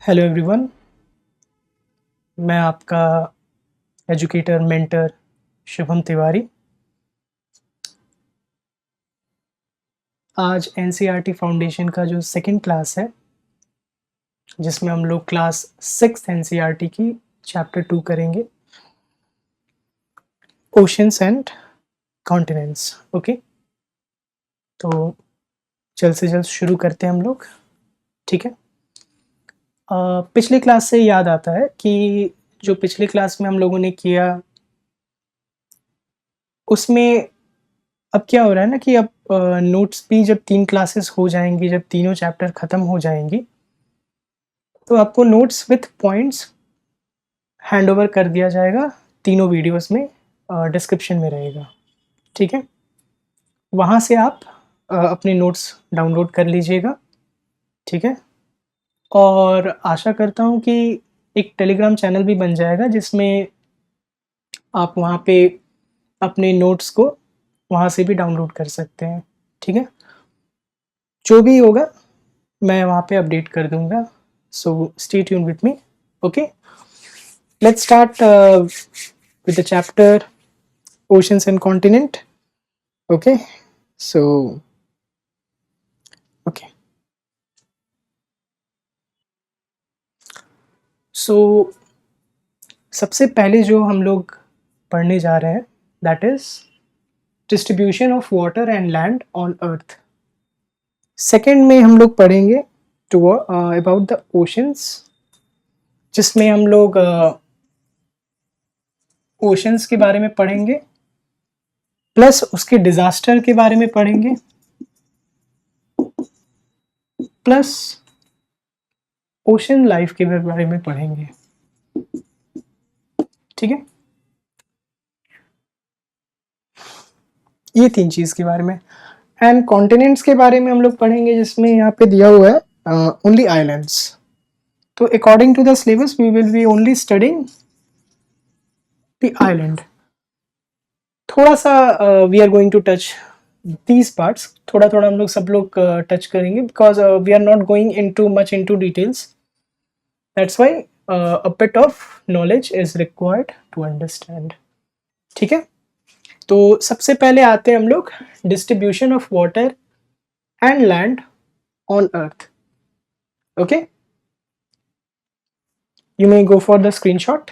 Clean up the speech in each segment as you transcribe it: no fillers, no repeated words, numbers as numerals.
Hello everyone. मैं आपका educator mentor Shubham Tiwari. आज एनसीईआरटी फाउंडेशन का जो सेकंड क्लास है, जिसमें हम लोग क्लास 6 एनसीईआरटी की चैप्टर 2 करेंगे, ओशंस एंड कॉन्टिनेंट्स। ओके, तो जल्द से जल्द शुरू करते हैं हम लोग। ठीक है। पिछले क्लास से याद आता है कि जो पिछले क्लास में हम लोगों ने किया, उसमें अब क्या हो रहा है ना कि अब नोट्स भी जब 3 क्लासेस हो जाएंगी, जब तीनों चैप्टर ख़त्म हो जाएंगी, तो आपको notes with points hand over कर दिया जाएगा। तीनों वीडियोस में डिस्क्रिप्शन में रहेगा। ठीक है, वहाँ से आप अपने नोट्स डाउनलोड कर लीजिएगा। ठीक है, और आशा करता हूँ कि एक टेलीग्राम चैनल भी बन जाएगा, जिसमें आप वहाँ पे अपने नोट्स को वहाँ से भी डाउनलोड कर सकते हैं। ठीक है, जो भी होगा मैं वहाँ पे अपडेट कर दूँगा। So stay tune with me. Okay, let's start with the chapter oceans and continent. Okay, so okay, so सबसे पहले जो हम लोग पढ़ने जा रहे हैं, that is distribution of water and land on earth. Second में हम लोग पढ़ेंगे to about the oceans, जिसमें हम लोग ओशंस के बारे में पढ़ेंगे, प्लस उसके डिजास्टर के बारे में पढ़ेंगे, प्लस ओशन लाइफ के बारे में पढ़ेंगे। ठीक है, ये 3 चीज़ के बारे में। एंड कॉन्टिनेंट्स के बारे में हम लोग पढ़ेंगे, जिसमें यहाँ पे दिया हुआ है ओनली आइलैंड्स। तो according to the syllabus we will be only studying the island. थोड़ा सा we are going to touch these parts, थोड़ा थोड़ा हम लोग सब लोग टच करेंगे, because we are not going into much into details. That's why a bit of knowledge is required to understand. ठीक है, तो सबसे पहले आते हैं हम लोग distribution of water and land on earth. Okay, you may go for the screenshot.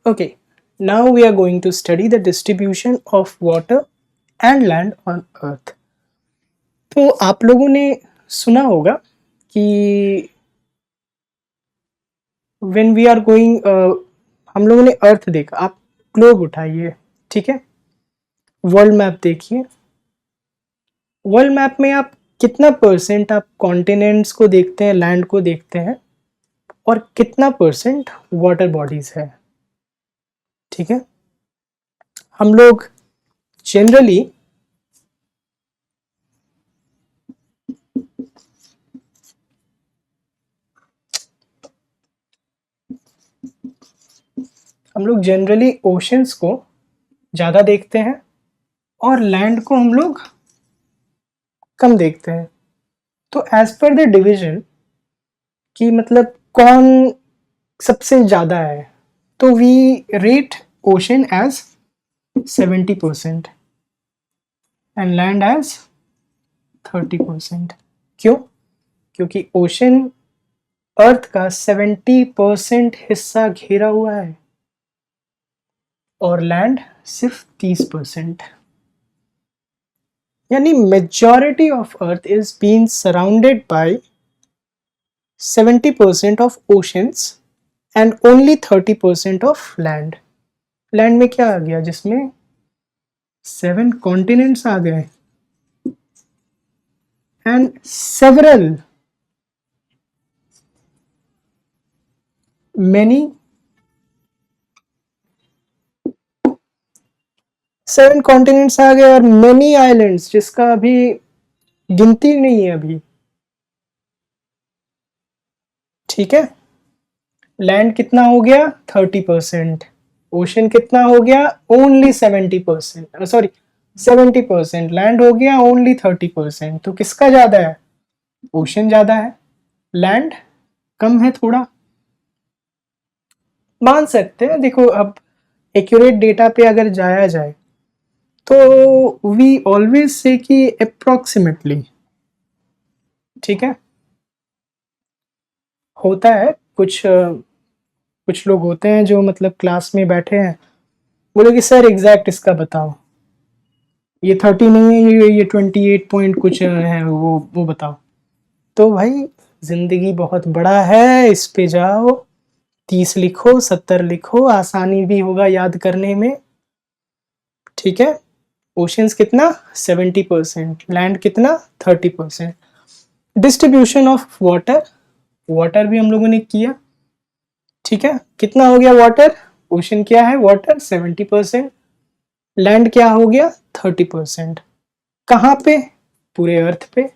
Okay, now we are going to study the distribution of water and land on earth. तो आप लोगों ने सुना होगा कि when we are going हम लोगों ने अर्थ देखा। आप ग्लोब उठाइए, ठीक है, वर्ल्ड मैप देखिए। वर्ल्ड मैप में आप कितना परसेंट आप कॉन्टिनेंट्स को देखते हैं, लैंड को देखते हैं, और कितना परसेंट वाटर बॉडीज है। ठीक है, हम लोग जनरली ओशंस को ज़्यादा देखते हैं और लैंड को हम लोग कम देखते हैं। तो एज पर द डिवीजन कि मतलब कौन सबसे ज़्यादा है, तो we rate ocean as 70% and land as 30%। क्यों? क्योंकि ओशन अर्थ का 70% हिस्सा घेरा हुआ है और लैंड सिर्फ 30%। यानी majority of earth is been surrounded by 70% of oceans and only 30% of land. Land में क्या आ गया, जिसमें 7 कॉन्टिनेंट्स आ गए एंड सेवरल मैनी 7 कॉन्टिनेंट्स आ गए और मेनी आइलैंड्स, जिसका अभी गिनती नहीं है अभी। ठीक है, लैंड कितना हो गया 30%, ओशन कितना हो गया ओनली 70%, सॉरी 70%, लैंड हो गया ओनली 30%। तो किसका ज्यादा है? ओशन ज़्यादा है, लैंड कम है थोड़ा। मान सकते हैं, देखो अब एक्यूरेट डेटा पे अगर जाया जाए तो वी ऑलवेज से कि अप्रोक्सीमेटली, ठीक है। होता है कुछ लोग होते हैं जो मतलब क्लास में बैठे हैं, बोले कि सर एग्जैक्ट इसका बताओ, ये 30 नहीं है, ये 28 पॉइंट कुछ है, वो बताओ। तो भाई जिंदगी बहुत बड़ा है, इस पे जाओ, 30 लिखो, 70 लिखो, आसानी भी होगा याद करने में, ठीक है। ओशंस कितना 70%, लैंड कितना 30%। डिस्ट्रीब्यूशन ऑफ वाटर, वाटर भी हम लोगों ने किया, ठीक है। कितना हो गया वाटर, ओशन क्या है वाटर 70%, लैंड क्या हो गया 30%। कहाँ पे, पूरे अर्थ पे,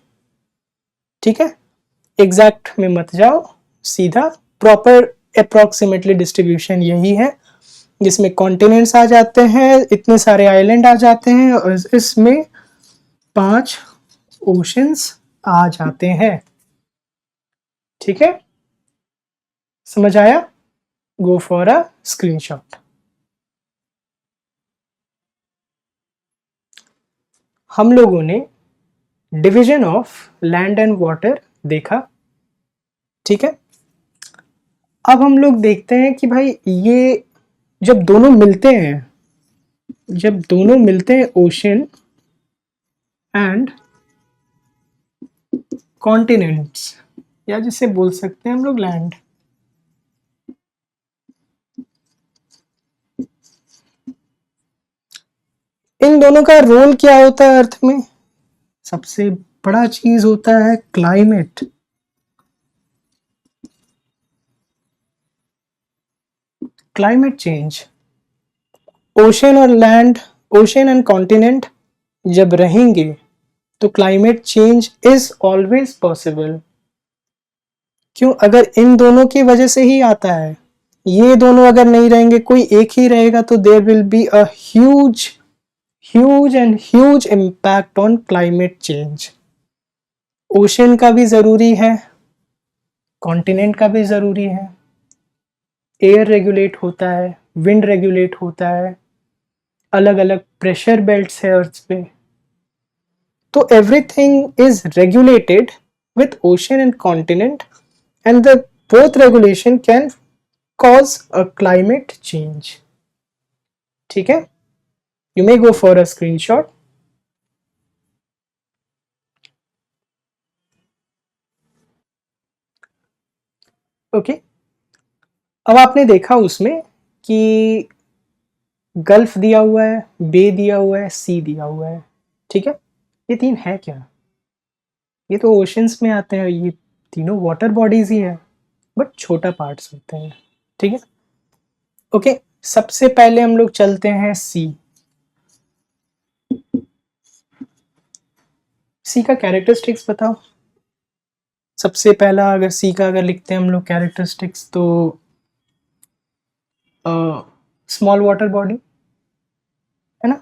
ठीक है। एग्जैक्ट में मत जाओ, सीधा प्रॉपर अप्रोक्सीमेटली डिस्ट्रीब्यूशन यही है, जिसमें कॉन्टिनेंट्स आ जाते हैं, इतने सारे आइलैंड आ जाते हैं और इसमें 5 ओशंस आ जाते हैं, ठीक है। समझ आया? Go for a screenshot. हम लोगों ने division of land and water देखा, ठीक है। अब हम लोग देखते हैं कि भाई ये जब दोनों मिलते हैं, जब दोनों मिलते हैं ओशन एंड कॉन्टिनेंट्स, या जिसे बोल सकते हैं हम लोग लैंड, इन दोनों का रोल क्या होता है अर्थ में? सबसे बड़ा चीज होता है क्लाइमेट। क्लाइमेट चेंज, ओशन और लैंड, ओशन एंड कॉन्टिनेंट जब रहेंगे तो climate change is always possible. क्यों? अगर इन दोनों की वजह से ही आता है, ये दोनों अगर नहीं रहेंगे, कोई एक ही रहेगा, तो there will be a huge huge and huge impact on climate change. Ocean का भी जरूरी है, कॉन्टिनेंट का भी जरूरी है, एयर रेगुलेट होता है, विंड रेगुलेट होता है, अलग अलग प्रेशर बेल्ट्स है अर्थ पे, तो everything is regulated with ocean and continent, and the both regulation can cause a climate change, ठीक है। You may go for a screenshot. Okay, अब आपने देखा उसमें कि गल्फ दिया हुआ है, बे दिया हुआ है, सी दिया हुआ है, ठीक है। ये तीन है क्या? ये तो ओशंस में आते हैं, ये तीनों वाटर बॉडीज ही है, बट छोटा पार्ट्स होते हैं, ठीक है। ओके, सबसे पहले हम लोग चलते हैं सी। सी का कैरेक्टरिस्टिक्स बताओ। सबसे पहला अगर सी का अगर लिखते हैं हम लोग कैरेक्टरिस्टिक्स, तो स्मॉल वाटर बॉडी, है ना।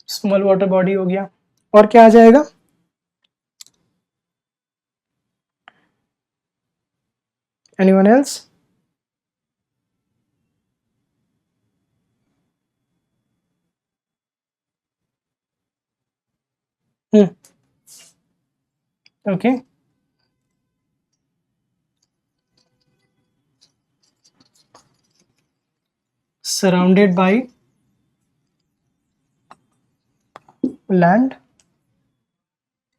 स्मॉल वाटर बॉडी हो गया, और क्या आ जाएगा? Anyone else? Okay, surrounded by land.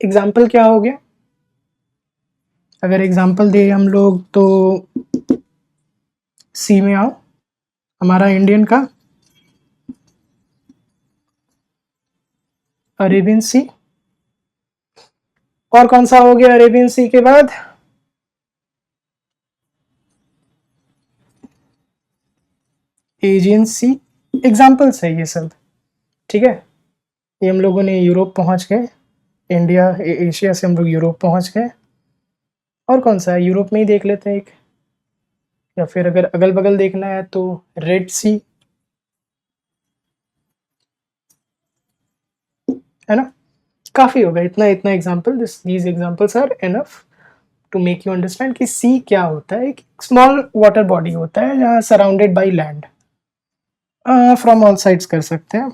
Example क्या हो गया? अगर एग्जाम्पल दे हम लोग तो सी में आओ, हमारा इंडियन का अरेबियन सी, और कौन सा हो गया अरेबियन सी के बाद? एजियन सी। एग्जाम्पल्स है ये सब, ठीक है। ये हम लोगों ने यूरोप पहुंच गए, इंडिया एशिया से हम लोग यूरोप पहुंच गए, और कौन सा है यूरोप में ही देख लेते हैं एक, या फिर अगर अगल बगल देखना है तो रेड सी, है ना। काफी होगा, इतना इतना example, these examples are enough to make you understand कि सी क्या होता है। एक स्मॉल वाटर बॉडी होता है जहाँ surrounded by land, from all sides कर सकते हैं,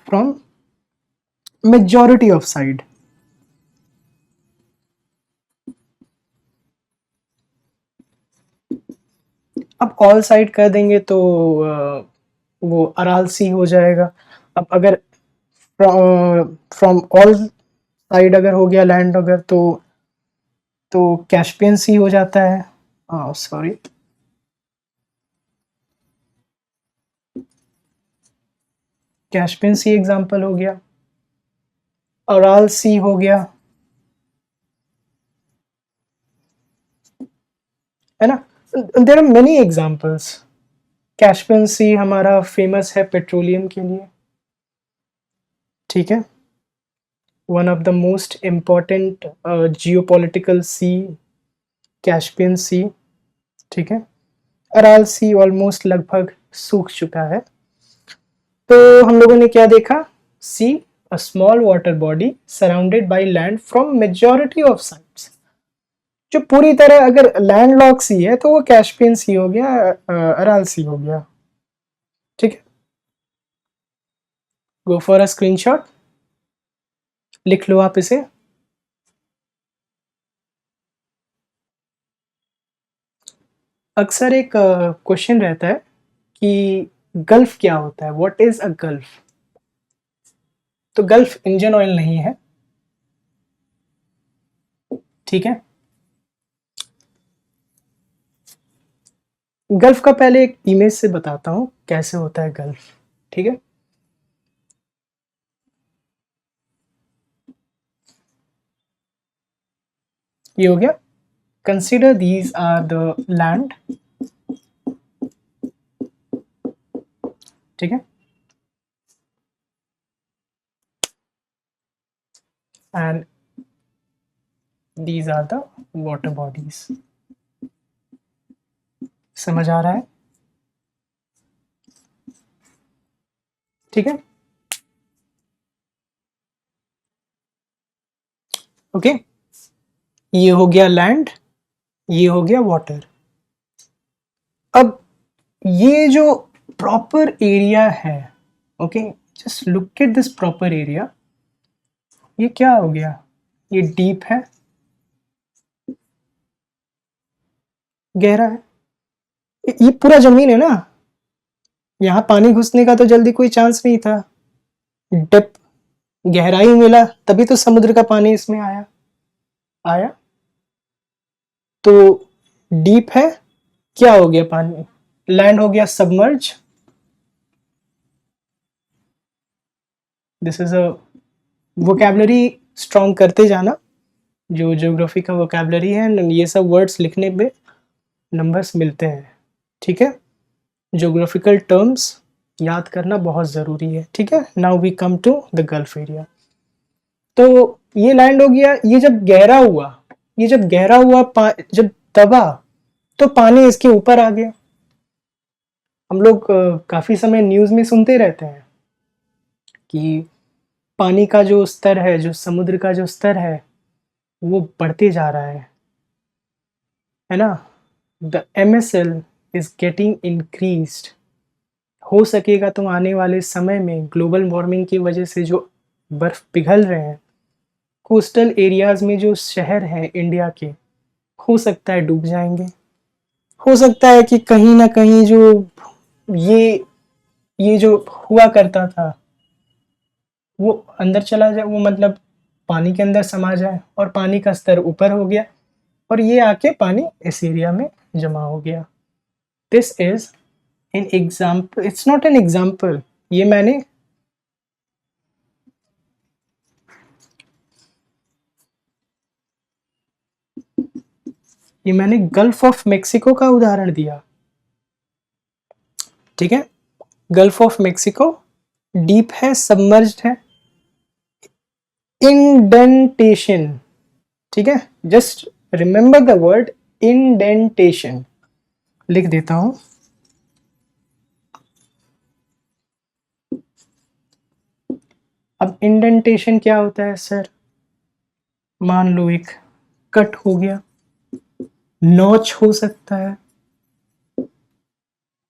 फ्रॉम मेजॉरिटी ऑफ साइड। अब ऑल साइड कर देंगे तो वो अराल सी हो जाएगा। अब अगर फ्रॉम ऑल साइड अगर हो गया लैंड अगर, तो कैस्पियन सी हो जाता है। सॉरी, कैस्पियन सी एग्जांपल हो गया, अराल सी हो गया, है ना। There are many examples. Caspian sea हमारा फेमस है पेट्रोलियम के लिए, ठीक है। One of the most important geopolitical sea, Caspian sea, ठीक है। अराल सी ऑलमोस्ट लगभग सूख चुका है। तो हम लोगों ने क्या देखा, sea a small water body surrounded by land from majority of sides. जो पूरी तरह अगर लैंड लॉक सी है तो वो कैस्पियन सी हो गया, अराल सी हो गया, ठीक है। गो फॉर अ स्क्रीनशॉट, लिख लो आप इसे। अक्सर एक क्वेश्चन रहता है कि गल्फ क्या होता है, व्हाट इज अ गल्फ। तो गल्फ इंजन ऑयल नहीं है, ठीक है। गल्फ का पहले एक इमेज से बताता हूं कैसे होता है गल्फ, ठीक है। ये हो गया, consider these are the land, ठीक है। And these are the water bodies. समझ आ रहा है, ठीक है। ओके, ये हो गया लैंड, ये हो गया वाटर। अब ये जो प्रॉपर एरिया है, okay, just look at this proper area. ये क्या हो गया, ये डीप है, गहरा है। ये पूरा जमीन है ना, यहाँ पानी घुसने का तो जल्दी कोई चांस नहीं था। डेप्थ, गहराई मिला तभी तो समुद्र का पानी इसमें आया आया। तो डीप है, क्या हो गया, पानी, लैंड हो गया submerge. This is a vocabulary strong करते जाना, जो ज्योग्राफी का वोकैबुलरी है, ये सब वर्ड्स लिखने में नंबर्स मिलते हैं, ठीक है। ज्योग्राफिकल टर्म्स याद करना बहुत ज़रूरी है, ठीक है। Now we come to the gulf area. तो ये लैंड हो गया, ये जब गहरा हुआ, ये जब गहरा हुआ जब दबा तो पानी इसके ऊपर आ गया। हम लोग काफ़ी समय न्यूज़ में सुनते रहते हैं कि पानी का जो स्तर है, जो समुद्र का जो स्तर है, वो बढ़ते जा रहा है ना। The MSL is getting increased. हो सकेगा तो आने वाले समय में ग्लोबल वार्मिंग की वजह से जो बर्फ पिघल रहे हैं, कोस्टल एरियाज में जो शहर हैं इंडिया के, हो सकता है डूब जाएंगे। हो सकता है कि कहीं ना कहीं जो ये ये जो हुआ करता था वो अंदर चला जाए, वो मतलब पानी के अंदर समा जाए और पानी का स्तर ऊपर हो गया और ये आके पानी इस एरिया में जमा हो गया। This is an example, it's not an example, ये मैंने गल्फ ऑफ मेक्सिको का उदाहरण दिया, ठीक है। गल्फ ऑफ मेक्सिको डीप है, सबमर्ज्ड है, इंडेंटेशन, ठीक है। Just remember the word indentation लिख देता हूं। अब इंडेंटेशन क्या होता है सर? मान लो एक कट हो गया, नॉच हो सकता है,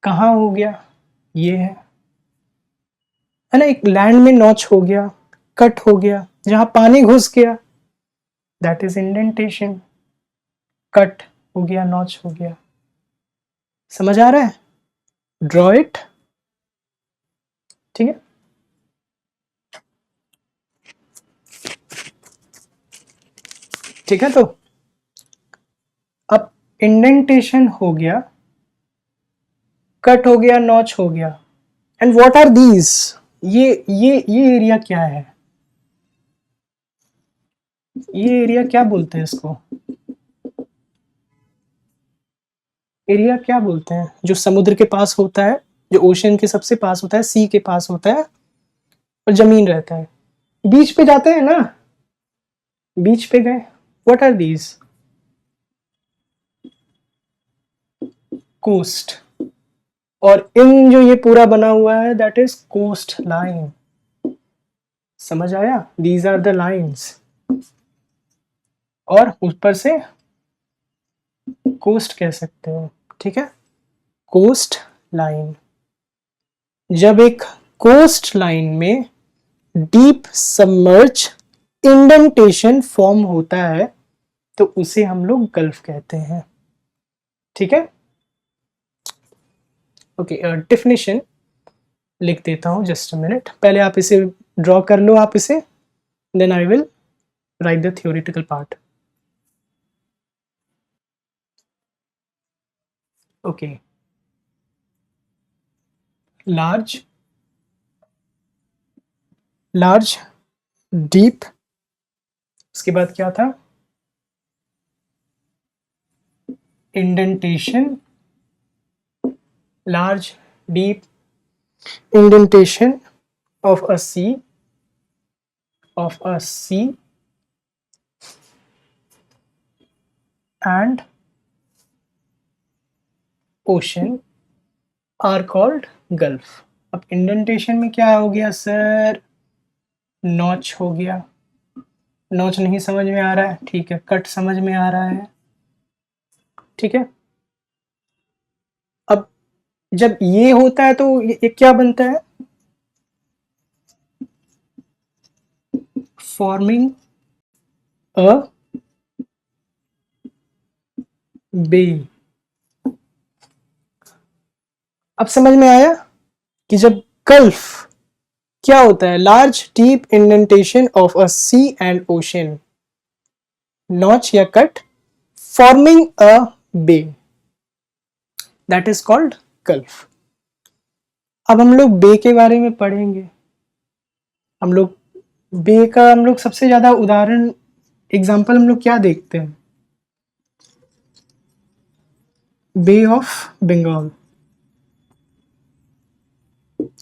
कहाँ हो गया, ये है ना, एक लैंड में नॉच हो गया, कट हो गया, जहां पानी घुस गया, दैट इज इंडेंटेशन। कट हो गया, नॉच हो गया। समझ आ रहा है? Draw it. ठीक है, ठीक है। तो अब इंडेंटेशन हो गया, कट हो गया, नॉच हो गया, एंड व्हाट आर दीज? ये एरिया क्या है? ये एरिया क्या बोलते हैं इसको? एरिया क्या बोलते हैं जो समुद्र के पास होता है, जो ओशन के सबसे पास होता है, सी के पास होता है, और जमीन रहता है? बीच पे जाते हैं ना, बीच पे गए, व्हाट आर दीज? कोस्ट। और इन जो ये पूरा बना हुआ है, दैट इज कोस्ट लाइन। समझ आया? These are the lines. और ऊपर से कोस्ट कह सकते हो। ठीक है, कोस्ट लाइन। जब एक कोस्ट लाइन में डीप सबमर्ज इंडेंटेशन फॉर्म होता है तो उसे हम लोग गल्फ कहते हैं। ठीक है, ओके। डेफिनेशन लिख देता हूं, जस्ट अ मिनट। पहले आप इसे ड्रॉ कर लो, आप इसे, then I will write the theoretical part. Okay, large, large, deep, उसके बाद क्या था? Indentation, large deep indentation of a sea, of a sea, and ocean are called gulf। अब इंडेंटेशन में क्या हो गया सर? नॉच हो गया। नॉच नहीं समझ में आ रहा है? ठीक है, कट समझ में आ रहा है। ठीक है, अब जब ये होता है तो ये क्या बनता है? फॉर्मिंग अ बे। अब समझ में आया कि जब गल्फ क्या होता है? Large deep indentation of a sea and ocean, notch या cut, forming a bay, that is called gulf. अब हम लोग बे के बारे में पढ़ेंगे। हम लोग बे का हम लोग सबसे ज्यादा उदाहरण, एग्जाम्पल हम लोग क्या देखते हैं? Bay of Bengal.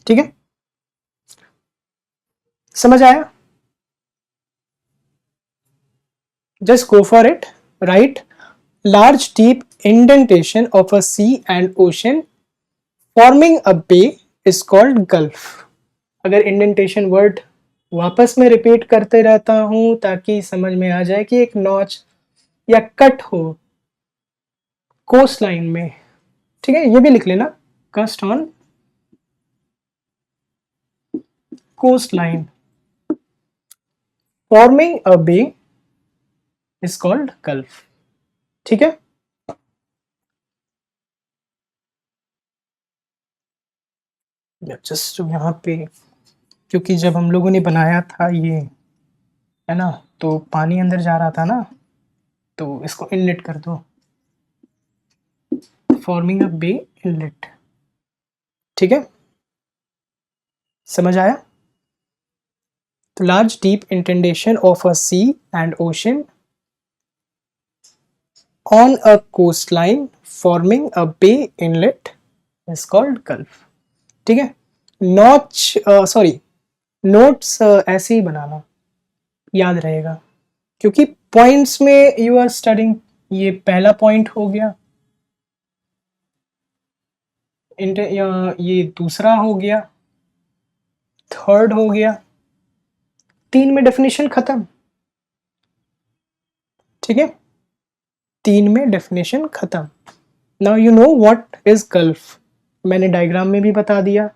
ठीक है, समझ आया? Just go for it. Right, large deep indentation of a sea and ocean forming a bay is called gulf. अगर इंडेंटेशन वर्ड वापस में रिपीट करते रहता हूं ताकि समझ में आ जाए कि एक नॉच या कट हो कोस्ट लाइन में। ठीक है, ये भी लिख लेना, कस्ट on coast line forming a bay is called gulf. ठीक है, जस्ट यहाँ पे, क्योंकि जब हम लोगों ने बनाया था ये, है ना, तो पानी अंदर जा रहा था ना, तो इसको इनलेट कर दो, फॉर्मिंग अ बे इनलेट। ठीक है, समझ आया? तो large deep indentation of a sea and ocean on a coast line forming a bay inlet is called gulf. ठीक है, नॉच, सॉरी, नोट्स ऐसे ही बनाना, याद रहेगा, क्योंकि पॉइंट्स में यू आर स्टडिंग ये पहला पॉइंट हो गया, ये दूसरा हो गया, थर्ड हो गया, 3 में डेफिनेशन खत्म। ठीक है, 3 में डेफिनेशन खत्म। Now you know what is gulf, मैंने डायग्राम में भी बता दिया।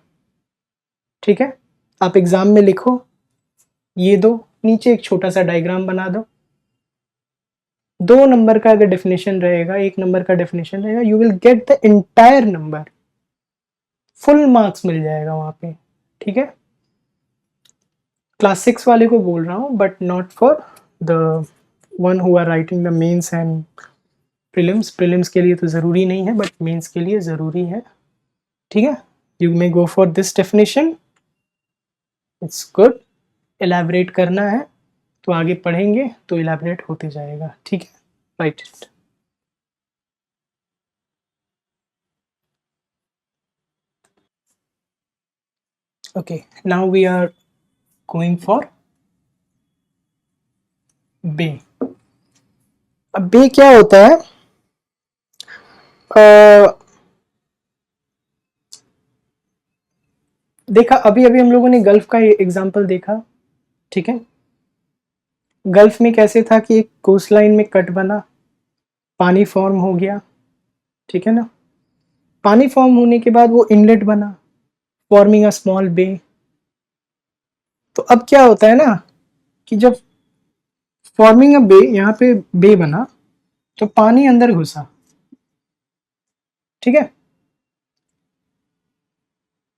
ठीक है, आप एग्जाम में लिखो ये दो, नीचे एक छोटा सा डायग्राम बना दो। 2 नंबर का अगर डेफिनेशन रहेगा, 1 नंबर का डेफिनेशन रहेगा, you will get the entire number, full marks मिल जाएगा वहां पे। ठीक है, क्लास 6 वाले को बोल रहा हूँ, but not for the one who are writing the mains and prelims. Prelims के लिए तो ज़रूरी नहीं है, बट मेंस के लिए ज़रूरी है। ठीक है, you may go for this definition, it's good. Elaborate करना है तो आगे पढ़ेंगे तो एलैबोरेट होते जाएगा। ठीक है, write it. Okay, now we are going for bay. अब बे क्या होता है? देखा, अभी अभी हम लोगों ने गल्फ का एग्जाम्पल देखा। ठीक है, गल्फ में कैसे था कि एक कोस्ट लाइन में कट बना, पानी फॉर्म हो गया। ठीक है ना, पानी फॉर्म होने के बाद वो इनलेट बना, फॉर्मिंग अ स्मॉल बे। तो अब क्या होता है ना कि जब फॉर्मिंग अ बे, यहाँ पे बे बना तो पानी अंदर घुसा। ठीक है,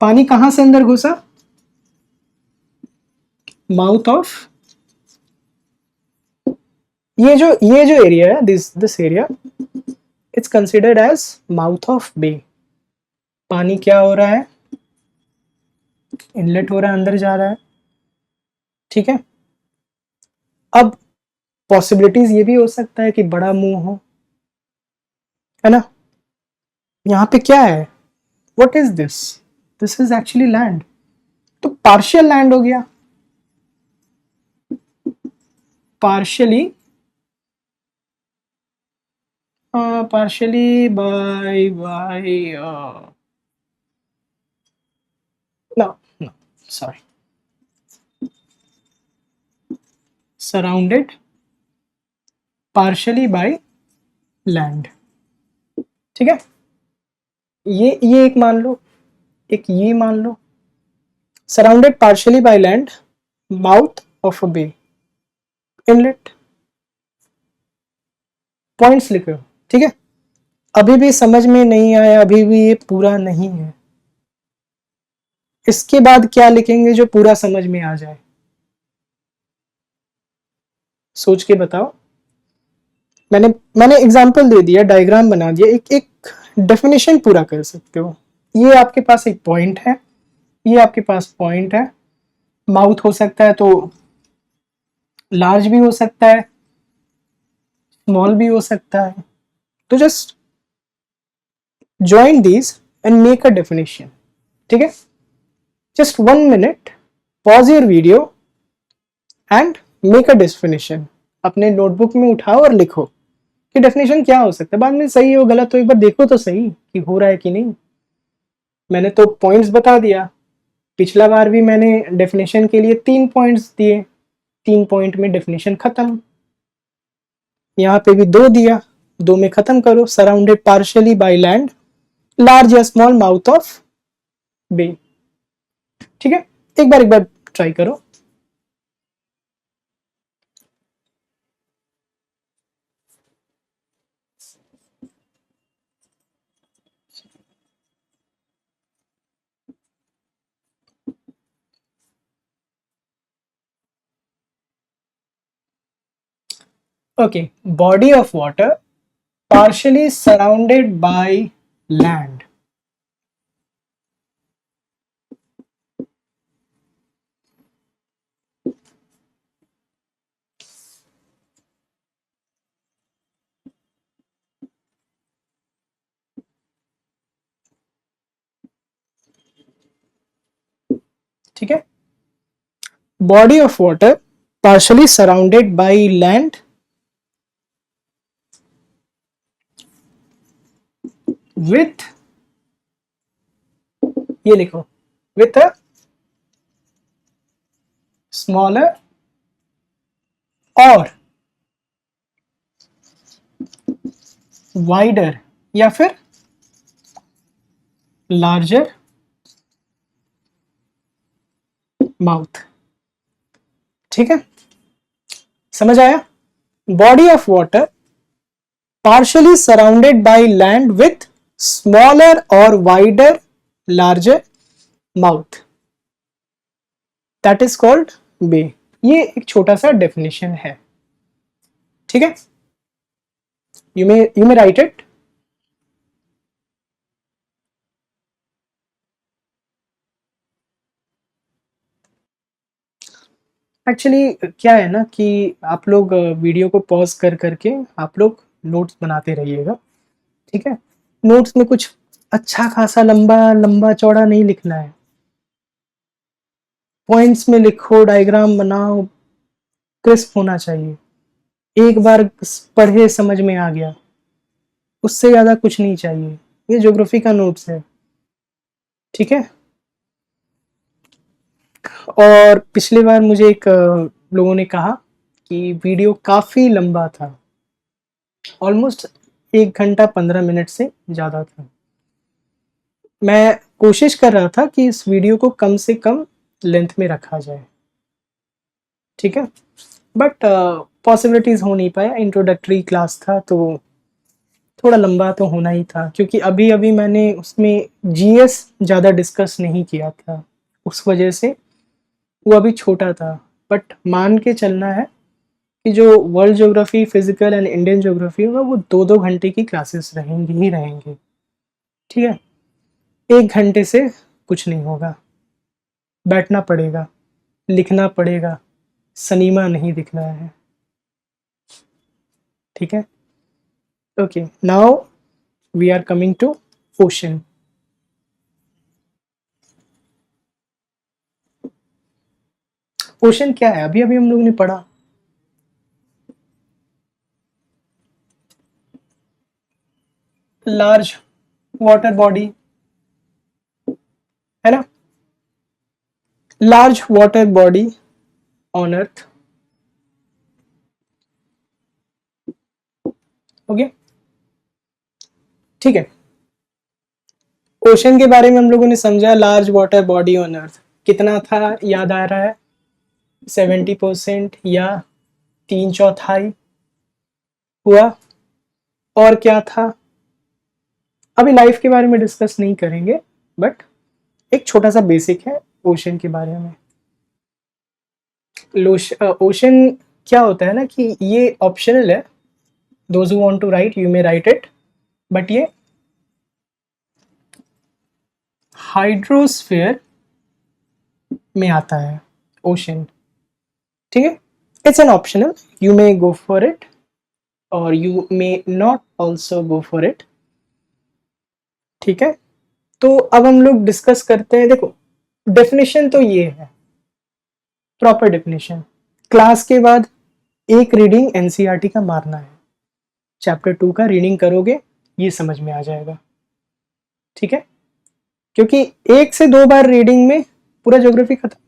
पानी कहां से अंदर घुसा? माउथ ऑफ, ये जो एरिया है, this area, it's considered as mouth of bay. पानी क्या हो रहा है? इनलेट हो रहा है, अंदर जा रहा है। ठीक है, अब पॉसिबिलिटीज ये भी हो सकता है कि बड़ा मुंह हो, है ना। यहाँ पे क्या है? What is this? This is actually land. तो पार्शियल लैंड हो गया, partially, partially by no, sorry, surrounded partially by land। ठीक है, ये एक मान लो, एक ये मान लो, surrounded partially by land, mouth of a bay, inlet. Points लिखो। ठीक है, अभी भी समझ में नहीं आया, अभी भी ये पूरा नहीं है। इसके बाद क्या लिखेंगे जो पूरा समझ में आ जाए? सोच के बताओ। मैंने एग्जांपल दे दिया, डायग्राम बना दिया, एक एक डेफिनेशन पूरा कर सकते हो। ये आपके पास एक पॉइंट है, ये आपके पास पॉइंट है। माउथ हो सकता है तो लार्ज भी हो सकता है, स्मॉल भी हो सकता है। तो just join these and make a definition. ठीक है, just 1 minute, pause your video and make a definition. अपने नोटबुक में उठाओ और लिखो कि डेफिनेशन क्या हो सकता है। बाद में सही हो गलत हो, एक बार देखो तो सही कि हो रहा है कि नहीं। मैंने तो पॉइंट्स बता दिया, पिछला बार भी मैंने डेफिनेशन के लिए 3 पॉइंट्स दिए, 3 पॉइंट में डेफिनेशन खत्म। यहाँ पे भी 2 दिया, 2 में खत्म करो। Surrounded partially by land, large या स्मॉल माउथ ऑफ बे। ठीक है, एक बार ट्राई करो। Okay, body of water partially surrounded by land। ठीक है, body of water partially surrounded by land with, ये लिखो, विथ अ स्मॉलर और वाइडर या फिर लार्जर माउथ। ठीक है, समझ आया? Body of water partially surrounded by land with smaller or wider larger mouth, that is called bay। ये एक छोटा सा डेफिनेशन है। ठीक है, you may write it। Actually क्या है ना कि आप लोग वीडियो को पॉज कर करके आप लोग नोट्स बनाते रहिएगा। ठीक है, नोट्स में कुछ अच्छा खासा लंबा लंबा चौड़ा नहीं लिखना है, पॉइंट्स में लिखो, डायग्राम बनाओ, क्रिस्प होना चाहिए, एक बार पढ़े समझ में आ गया, उससे ज़्यादा कुछ नहीं चाहिए। ये ज्योग्राफी का नोट्स है। ठीक है, और पिछली बार मुझे एक लोगों ने कहा कि वीडियो काफ़ी लंबा था, ऑलमोस्ट 1 घंटा 15 मिनट से ज़्यादा था। मैं कोशिश कर रहा था कि इस वीडियो को कम से कम लेंथ में रखा जाए। ठीक है, बट पॉसिबिलिटीज़ हो नहीं पाया, इंट्रोडक्टरी क्लास था तो थोड़ा लंबा तो होना ही था, क्योंकि अभी अभी मैंने उसमें जीएस ज़्यादा डिस्कस नहीं किया था, उस वजह से वो अभी छोटा था। बट मान के चलना है कि जो world geography, physical and Indian geography होगा वो 2-2 घंटे की क्लासेस रहेंगी ही रहेंगी। ठीक है, 1 घंटे से कुछ नहीं होगा, बैठना पड़ेगा, लिखना पड़ेगा, सनीमा नहीं दिखना है। ठीक है, okay, now we are coming to ocean. Ocean क्या है? अभी अभी हम लोग ने पढ़ा, लार्ज वाटर बॉडी, है ना, large water body on earth. Okay, ठीक है, ओशन के बारे में हम लोगों ने समझा, large water body on earth कितना था, याद आ रहा है? 70% या 3/4 हुआ। और क्या था? अभी लाइफ के बारे में डिस्कस नहीं करेंगे, बट एक छोटा सा बेसिक है ओशन के बारे में। ओशन क्या होता है ना कि ये ऑप्शनल है, those who want to write you may write it, but ये हाइड्रोस्फीयर में आता है ओशन। ठीक है, it's an optional, you may go for it और you may not also go for it. ठीक है, तो अब हम लोग डिस्कस करते हैं। देखो, डेफिनेशन तो ये है, प्रॉपर डेफिनेशन। क्लास के बाद एक रीडिंग एनसीईआरटी का मारना है, चैप्टर 2 का रीडिंग करोगे, ये समझ में आ जाएगा। ठीक है, क्योंकि 1 से 2 बार रीडिंग में पूरा ज्योग्राफी खत्म।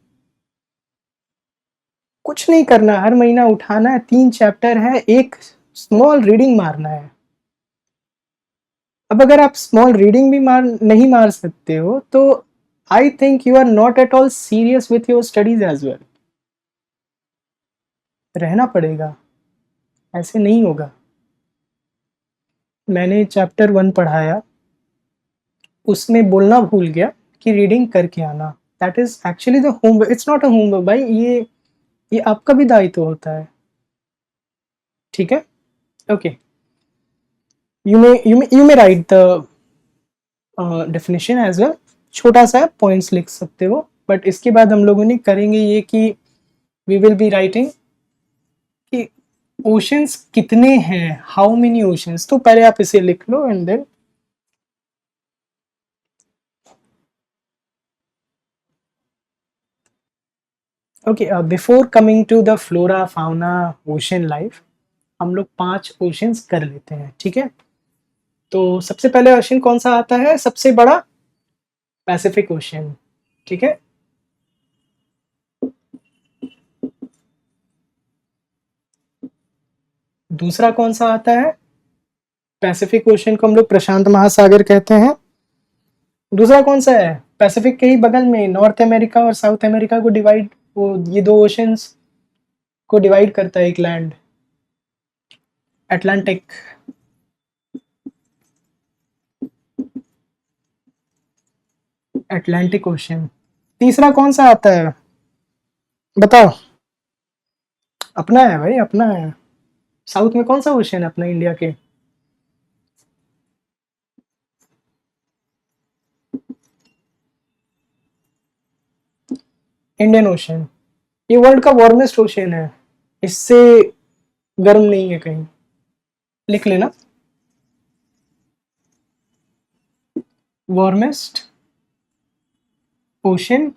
कुछ नहीं करना, हर महीना उठाना है, 3 चैप्टर है, एक स्मॉल रीडिंग मारना है। अब अगर आप स्मॉल रीडिंग भी नहीं मार सकते हो तो I think you are not at all serious with your studies as well. रहना पड़ेगा, ऐसे नहीं होगा। मैंने चैप्टर 1 पढ़ाया, उसमें बोलना भूल गया कि रीडिंग करके आना, that is actually the homework, it's not a homework भाई, ये आपका भी दायित्व होता है। ठीक है, okay, you may write the definition as well, छोटा सा पॉइंट्स लिख सकते हो। बट इसके बाद हम लोगों ने करेंगे ये कि वी विल बी राइटिंग कि ओशंस कितने हैं, हाउ मेनी ओशंस। तो पहले आप इसे लिख लो and then okay, before coming to the flora, fauna, ocean life, हम लोग 5 ओशंस कर लेते हैं। ठीक है, तो सबसे पहले ओशन कौन सा आता है? सबसे बड़ा पैसिफिक ओशन, ठीक है। दूसरा कौन सा आता है? पैसिफिक ओशन को हम लोग प्रशांत महासागर कहते हैं। दूसरा कौन सा है? पैसिफिक के ही बगल में नॉर्थ अमेरिका और साउथ अमेरिका को डिवाइड, वो ये दो ओशंस को डिवाइड करता है एक लैंड, अटलांटिक। Atlantic ocean. तीसरा कौन सा आता है बताओ? अपना है भाई, अपना है। साउथ में कौन सा ओशन है अपना इंडिया के? Indian ocean. ये वर्ल्ड का वार्मेस्ट ओशन है, इससे गर्म नहीं है कहीं, लिख लेना। Warmest ocean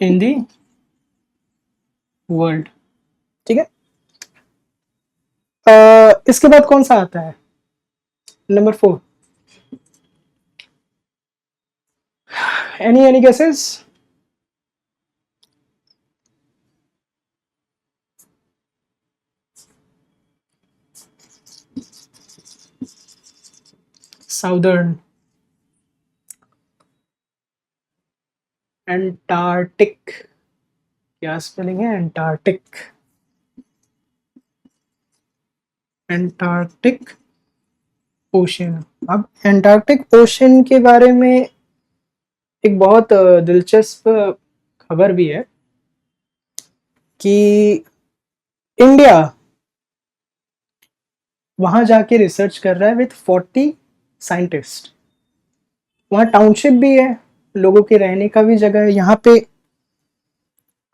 in the world, ठीक है। इसके बाद कौन सा आता है? Number 4। Any guesses? Southern Antarctic. क्या स्पेलिंग है? एंटार्क्टिक। Antarctic ocean. अब एंटार्क्टिक ओशन के बारे में एक बहुत दिलचस्प खबर भी है कि इंडिया वहां जाके रिसर्च कर रहा है विथ 40 साइंटिस्ट। वहाँ टाउनशिप भी है, लोगों के रहने का भी जगह है यहाँ पे।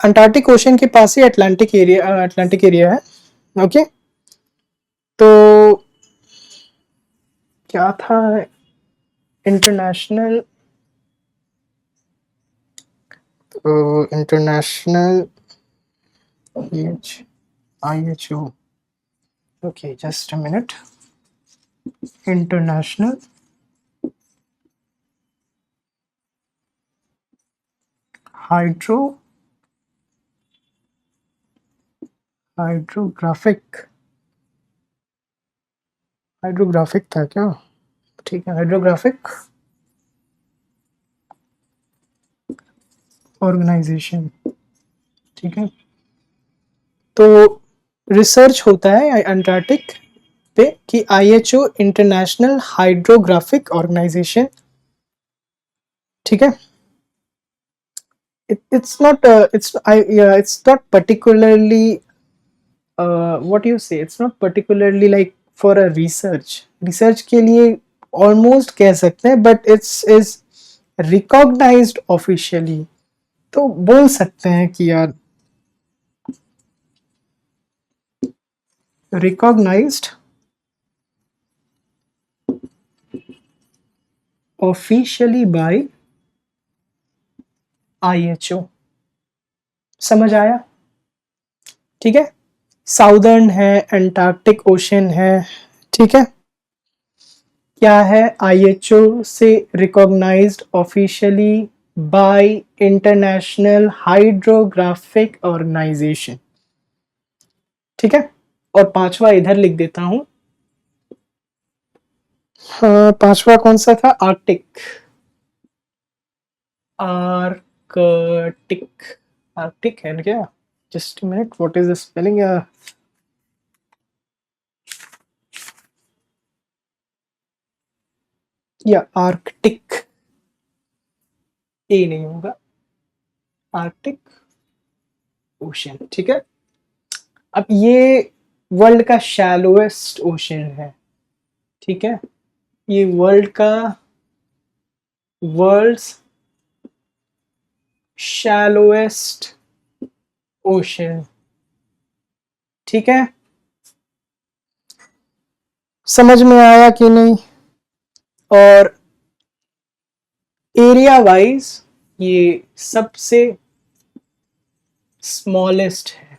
अंटार्कटिक ओशन के पास ही अटलांटिक एरिया है, ओके। तो क्या था? International international IHO, okay just a minute. International hydro hydrographic hydrographic था क्या? ठीक है, हाइड्रोग्राफिक ऑर्गेनाइजेशन, ठीक है। तो रिसर्च होता है अंटार्कटिक पे कि IHO इंटरनेशनल हाइड्रोग्राफिक ऑर्गेनाइजेशन, ठीक है। It's not particularly what you say, it's not particularly like for a research के लिए almost कह सकते हैं, but it's is recognized officially। तो बोल सकते हैं कि यार recognized officially by IHO। समझ आया? ठीक है। साउदर्न है, अंटार्कटिक ओशन है, ठीक है। क्या है? IHO से recognised officially by International Hydrographic Organization, ठीक है। और पांचवा इधर लिख देता हूं। हाँ, पांचवा कौन सा था? आर्कटिक। आर्कटिक आर्कटिक है क्या? Just minute, what is the spelling? या आर्कटिक, ए नहीं होगा, आर्कटिक ओशन, ठीक है। अब ये वर्ल्ड का शैलोएस्ट ओशन है, ठीक है। ये वर्ल्ड्स शैलोएस्ट ओशन, ठीक है। समझ में आया कि नहीं? और एरिया वाइज ये सबसे स्मॉलेस्ट है,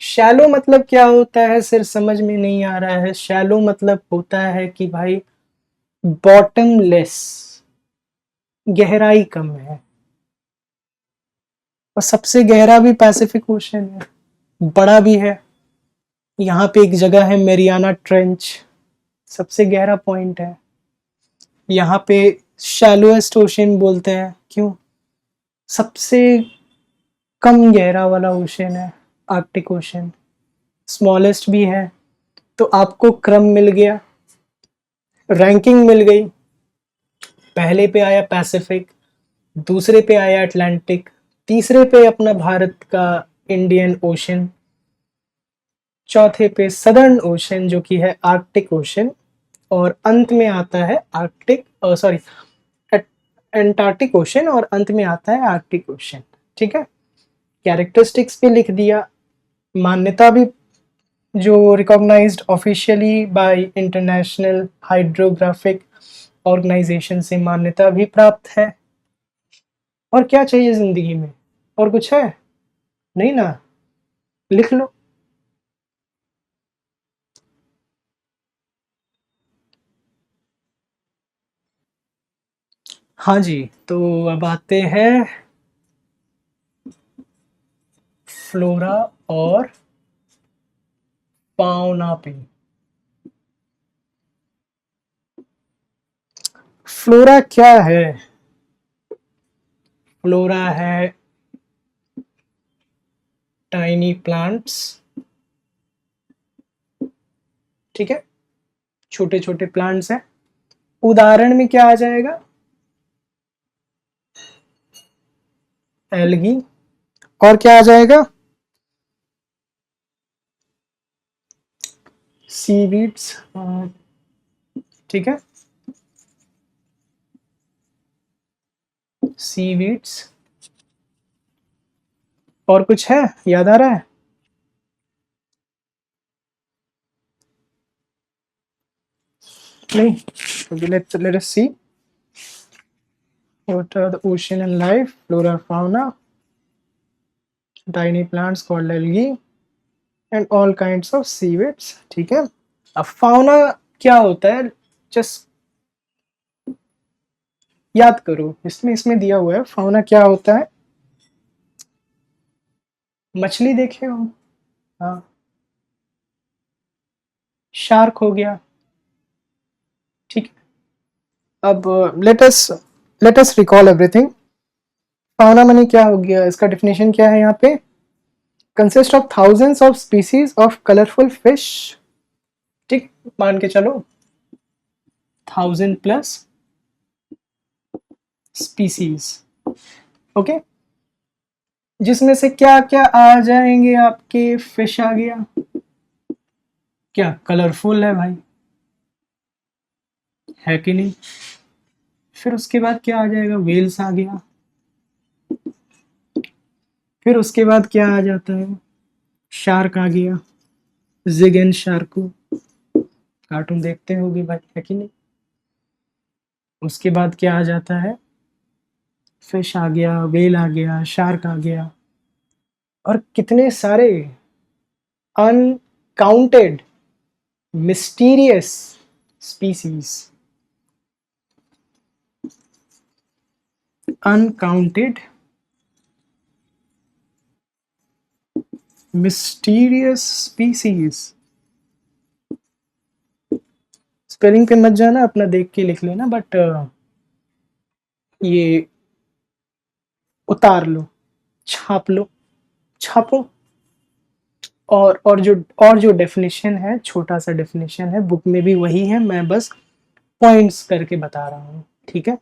शैलो मतलब क्या होता है, सिर्फ समझ में नहीं आ रहा है। शैलो मतलब होता है कि भाई बॉटमलेस, गहराई कम है। और सबसे गहरा भी पैसिफिक ओशन है, बड़ा भी है। यहाँ पे एक जगह है मेरियाना ट्रेंच, सबसे गहरा पॉइंट है। यहाँ पे शैलोएस्ट ओशन बोलते हैं, क्यों? सबसे कम गहरा वाला ओशन है आर्कटिक ओशन। स्मॉलेस्ट भी है। तो आपको क्रम मिल गया, रैंकिंग मिल गई। पहले पे आया पैसिफिक, दूसरे पे आया अटलांटिक, तीसरे पे अपना भारत का इंडियन ओशन, चौथे पे सदर्न ओशन जो कि है आर्कटिक ओशन, और अंत में आता है आर्कटिक, सॉरी, एंटार्क्टिक ओशन, और अंत में आता है आर्कटिक ओशन। ठीक है, कैरेक्टरिस्टिक्स भी लिख दिया, मान्यता भी जो recognised officially by International Hydrographic Organization से मान्यता भी प्राप्त है। और क्या चाहिए जिंदगी में? और कुछ है? नहीं ना? लिख लो। हाँ जी, तो अब आते हैं फ्लोरा और फाउना पे। फ्लोरा क्या है? फ्लोरा है टाइनी प्लांट्स, ठीक है, छोटे छोटे प्लांट्स हैं। उदाहरण में क्या आ जाएगा? एल्गी। और क्या आ जाएगा? सीवीड्स, ठीक है, सीवीड्स। और कुछ है याद आ रहा है? नहीं? let us see what are the ocean and life, flora, fauna, tiny plants called algae and all kinds of seaweeds। ठीक है, अब फाउना क्या होता है? जस्ट याद करो, इसमें इसमें दिया हुआ है फाउना क्या होता है। मछली देखे हो? हाँ, शार्क हो गया। ठीक है, अब let us recall everything. Fauna माने क्या हो गया, इसका डेफिनेशन क्या है यहाँ पे? Consist of thousands of species of colourful fish. ठीक, मान के चलो 1000+ स्पीसीज। ओके, जिसमें से क्या क्या आ जाएंगे आपके? फिश आ गया, क्या कलरफुल है भाई, है कि नहीं? फिर उसके बाद क्या आ जाएगा? वेल्स आ गया। फिर उसके बाद क्या आ जाता है? शार्क आ गया, जिग एंड शार्को, कार्टून देखते होगे भाई, है कि नहीं? उसके बाद क्या आ जाता है? फिश आ गया, वेल आ गया, शार्क आ गया, और कितने सारे uncounted mysterious species, uncounted mysterious species. Spelling पे मत जाना, अपना देख के लिख लेना, बट ये उतार लो, छाप लो, छापो। और जो डेफिनेशन है, छोटा सा डेफिनेशन है, बुक में भी वही है, मैं बस पॉइंट्स करके बता रहा हूँ। ठीक है,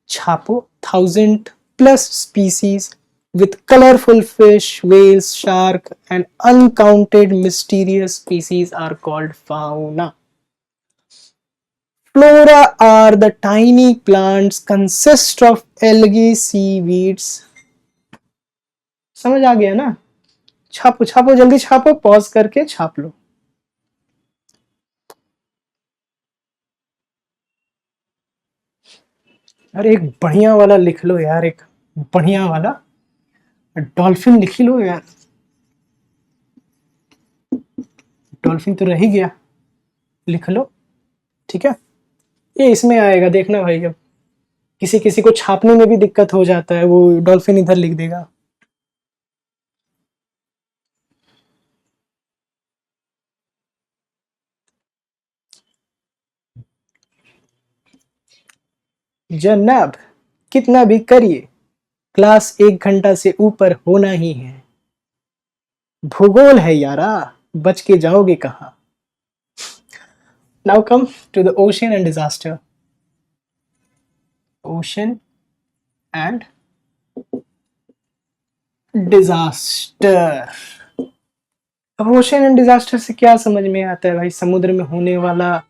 छापो। 1000+ species with colorful fish, whales, shark and uncounted mysterious species are called fauna. Flora are the tiny plants consist of algae, seaweeds। समझ आ गया ना? छापो छापो, जल्दी छापो, पॉज करके छाप लो। अरे एक बढ़िया वाला लिख लो यार, एक बढ़िया वाला डॉल्फिन लिख लो यार। डॉल्फिन तो रह ही गया, लिख लो। ठीक है, ये इसमें आएगा, देखना भाई। अब किसी किसी को छापने में भी दिक्कत हो जाता है, वो डॉल्फिन इधर लिख देगा। जनाब कितना भी करिए, क्लास 1 घंटा से ऊपर होना ही है। भूगोल है यारा, बच के जाओगे कहाँ। Now come to the ocean and disaster. Ocean and disaster. अब ओशन एंड डिजास्टर से क्या समझ में आता है भाई? समुद्र में होने वाला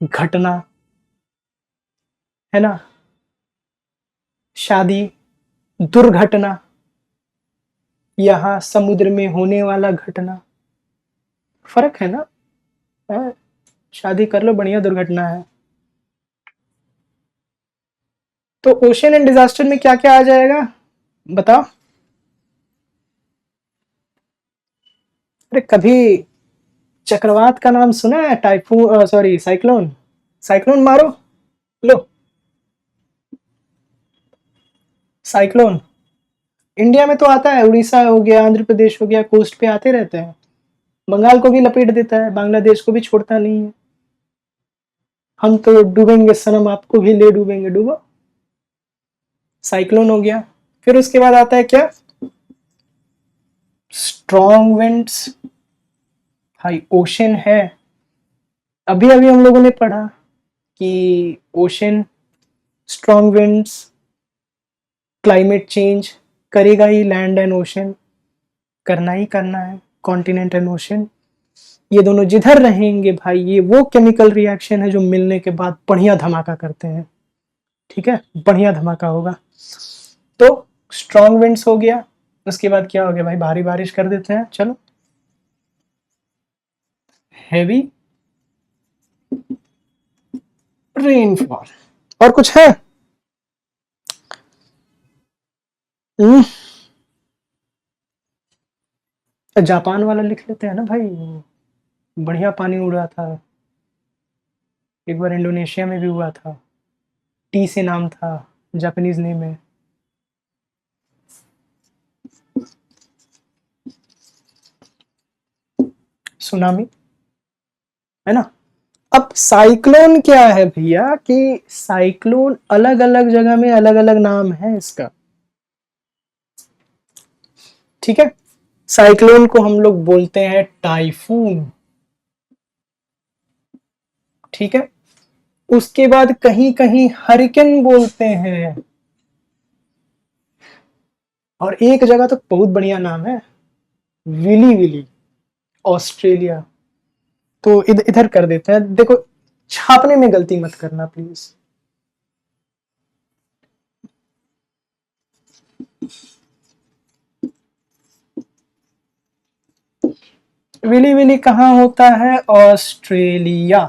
घटना, है ना, शादी, दुर्घटना, यहाँ समुद्र में होने वाला घटना, फर्क है ना। है? शादी कर लो, बढ़िया दुर्घटना है। तो ओशन एंड डिजास्टर में क्या क्या आ जाएगा बताओ। अरे कभी चक्रवात का नाम सुना है? Typhoon, sorry, cyclone. साइक्लोन मारो, लो, साइक्लोन। इंडिया में तो आता है, उड़ीसा हो गया, आंध्र प्रदेश हो गया, कोस्ट पे आते रहते हैं। बंगाल को भी लपेट देता है, बांग्लादेश को भी छोड़ता नहीं है। हम तो डूबेंगे सनम, आपको भी ले डूबेंगे, डूबो। साइक्लोन हो गया। फिर उसके बाद आता है क्या? Strong winds. भाई ओशन है, अभी अभी हम लोगों ने पढ़ा कि ocean, strong winds, climate change करेगा ही, लैंड एंड ओशन करना ही करना है, कॉन्टिनेंट एंड ओशन। ये दोनों जिधर रहेंगे भाई, ये वो केमिकल रिएक्शन है जो मिलने के बाद बढ़िया धमाका करते हैं। ठीक है, बढ़िया धमाका होगा। तो स्ट्रॉन्ग विंड्स हो गया, उसके बाद क्या हो गया भाई? भारी बारिश कर देते हैं, चलो। Heavy rainfall. और कुछ है? जापान वाला लिख लेते हैं ना भाई, बढ़िया पानी उड़ रहा था। एक बार इंडोनेशिया में भी हुआ था, टी से नाम था, जापानीज नेम है। सुनामी, है ना। अब साइक्लोन क्या है भैया, कि साइक्लोन अलग अलग जगह में अलग अलग नाम है इसका। ठीक है, साइक्लोन को हम लोग बोलते हैं टाइफून। ठीक है, उसके बाद कहीं कहीं हरिकेन बोलते हैं, और एक जगह तो बहुत बढ़िया नाम है, विली विली, ऑस्ट्रेलिया। तो इधर कर देते हैं, देखो छापने में गलती मत करना प्लीज। विली विली कहाँ होता है? ऑस्ट्रेलिया।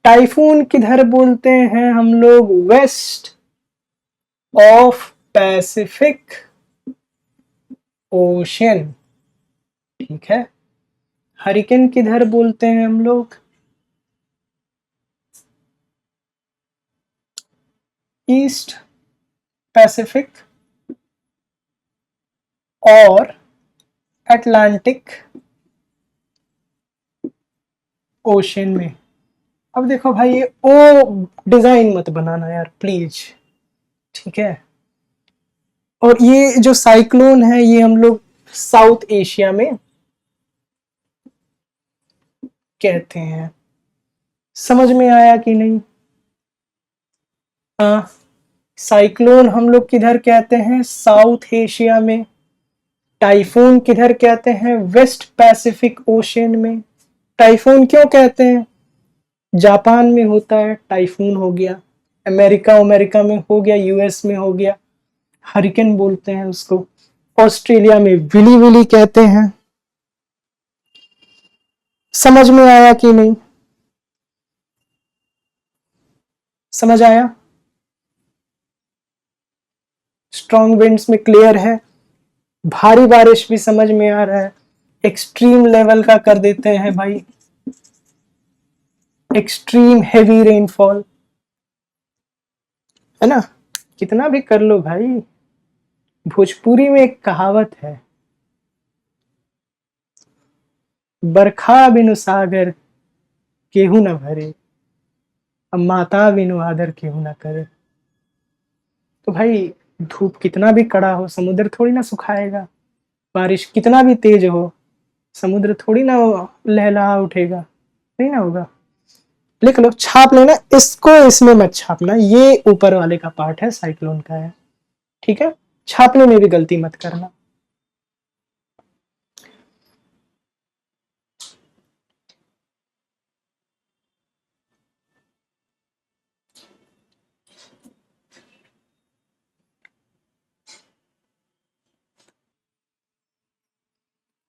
टाइफून किधर बोलते हैं हम लोग? West of Pacific Ocean. ठीक है, हरिकेन किधर बोलते हैं हम लोग? ईस्ट पैसिफिक और अटलांटिक ओशन में। अब देखो भाई, ये ओ डिजाइन मत बनाना यार प्लीज, ठीक है। और ये जो साइक्लोन है, ये हम लोग साउथ एशिया में कहते हैं। समझ में आया कि नहीं? हाँ, साइक्लोन हम लोग किधर कहते हैं? साउथ एशिया में। टाइफून किधर कहते हैं? वेस्ट पैसिफिक ओशन में। टाइफून क्यों कहते हैं? जापान में होता है टाइफून, हो गया। अमेरिका अमेरिका में हो गया, यूएस में हो गया, हरिकेन बोलते हैं उसको। ऑस्ट्रेलिया में विली विली कहते हैं। समझ में आया कि नहीं? समझ आया? स्ट्रॉन्ग विंड्स में क्लियर है, भारी बारिश भी समझ में आ रहा है, एक्सट्रीम लेवल का कर देते हैं भाई, एक्सट्रीम हेवी रेनफॉल, है ना। कितना भी कर लो भाई, भोजपुरी में एक कहावत है, बरखा बिनु सागर केहू न भरे, अब माता बिनु आदर केहू न करे। तो भाई धूप कितना भी कड़ा हो, समुद्र थोड़ी ना सुखाएगा। बारिश कितना भी तेज हो, समुद्र थोड़ी ना लहलहा उठेगा, नहीं ना होगा। लिख लो, छाप लेना इसको, इसमें मत छापना, ये ऊपर वाले का पार्ट है, साइक्लोन का है, ठीक है। छापने में भी गलती मत करना।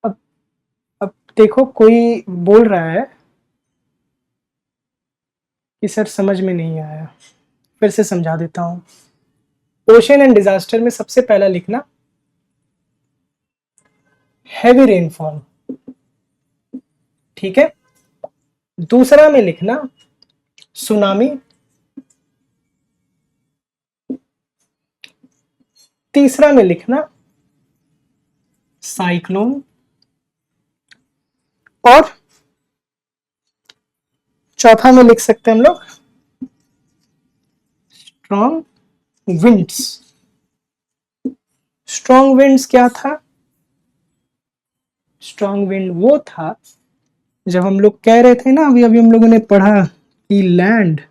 अब अब देखो, कोई बोल रहा है कि सर समझ में नहीं आया, फिर से समझा देता हूं। ओशन एंड डिजास्टर में सबसे पहला लिखना हैवी रेनफॉल, ठीक है। दूसरा में लिखना सुनामी, तीसरा में लिखना साइक्लोन, और चौथा में लिख सकते हैं हम लोग स्ट्रॉन्ग विंड्स। स्ट्रॉन्ग विंड्स क्या था? स्ट्रॉन्ग विंड वो था जब हम लोग कह रहे थे ना, अभी अभी हम लोगों ने पढ़ा कि लैंड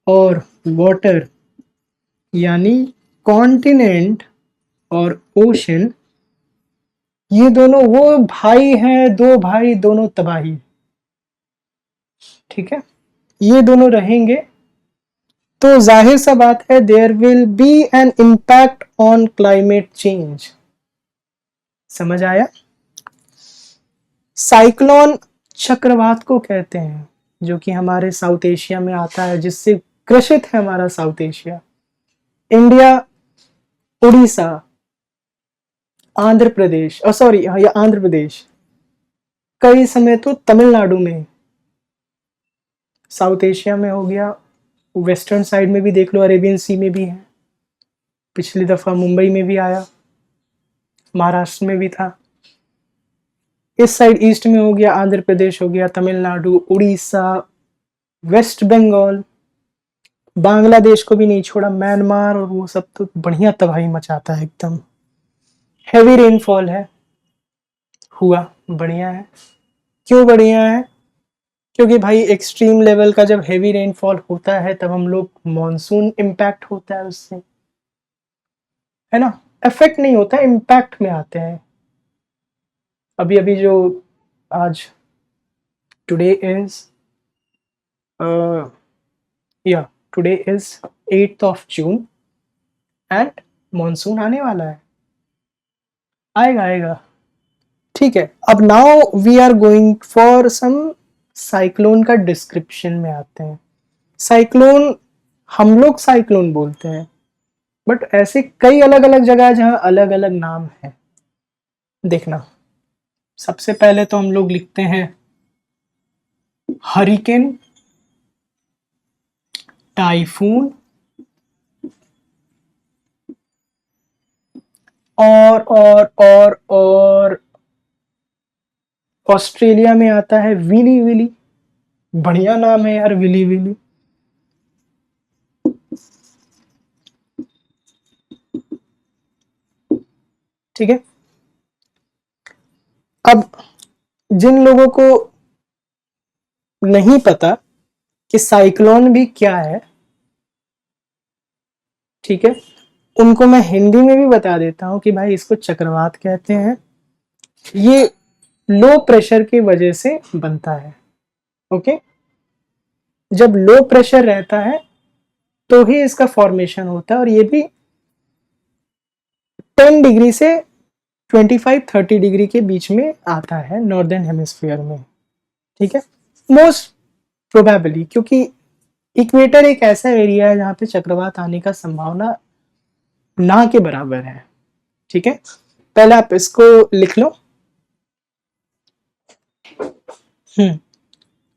और वाटर, यानी कॉन्टिनेंट और ओशन, ये दोनों वो भाई हैं, दो भाई दोनों तबाही, ठीक है। ये दोनों रहेंगे तो जाहिर सा बात है there will be an impact on climate change. समझ आया? साइक्लोन चक्रवात को कहते हैं, जो कि हमारे साउथ एशिया में आता है, जिससे ग्रसित है हमारा South Asia, India, Orissa, Andhra Pradesh, sorry या आंध्र प्रदेश, कई समय तो तमिलनाडु में, साउथ एशिया में हो गया, वेस्टर्न साइड में भी देख लो, अरेबियन सी में भी है, पिछली दफा मुंबई में भी आया, महाराष्ट्र में भी था, इस साइड ईस्ट में हो गया, आंध्र प्रदेश हो गया, तमिलनाडु, उड़ीसा, वेस्ट बंगाल, बांग्लादेश को भी नहीं छोड़ा, म्यांमार, और वो सब तो बढ़िया तबाही मचाता है एकदम। हैवी रेनफॉल है, हुआ, बढ़िया है। क्यों बढ़िया है? क्योंकि भाई एक्सट्रीम लेवल का जब हैवी रेनफॉल होता है तब हम लोग मॉनसून इम्पैक्ट होता है उससे, है ना। इफेक्ट नहीं होता, इम्पैक्ट में आते हैं। अभी अभी जो आज टुडे इज या today is 8th of June and monsoon आने वाला है, आएगा आएगा, ठीक है। अब now we are going for some cyclone का डिस्क्रिप्शन में आते हैं। साइक्लोन, हम लोग साइक्लोन बोलते हैं, बट ऐसे कई अलग अलग जगह है जहां अलग अलग नाम है। देखना, सबसे पहले तो हम लोग लिखते हैं हरिकेन, टाइफून, और ऑस्ट्रेलिया में आता है विली विली, बढ़िया नाम है यार, विली विली। ठीक है। अब जिन लोगों को नहीं पता कि साइक्लोन भी क्या है, ठीक है, उनको मैं हिंदी में भी बता देता हूं कि भाई इसको चक्रवात कहते हैं। ये लो प्रेशर की वजह से बनता है, ओके। जब लो प्रेशर रहता है तो ही इसका फॉर्मेशन होता है, और ये भी 10 डिग्री से 25-30 डिग्री के बीच में आता है नॉर्दर्न हेमिस्फीयर में, ठीक है, मोस्ट प्रोबेबली, क्योंकि इक्वेटर एक ऐसा एरिया है जहां पे चक्रवात आने का संभावना ना के बराबर है, ठीक है। पहले आप इसको लिख लो,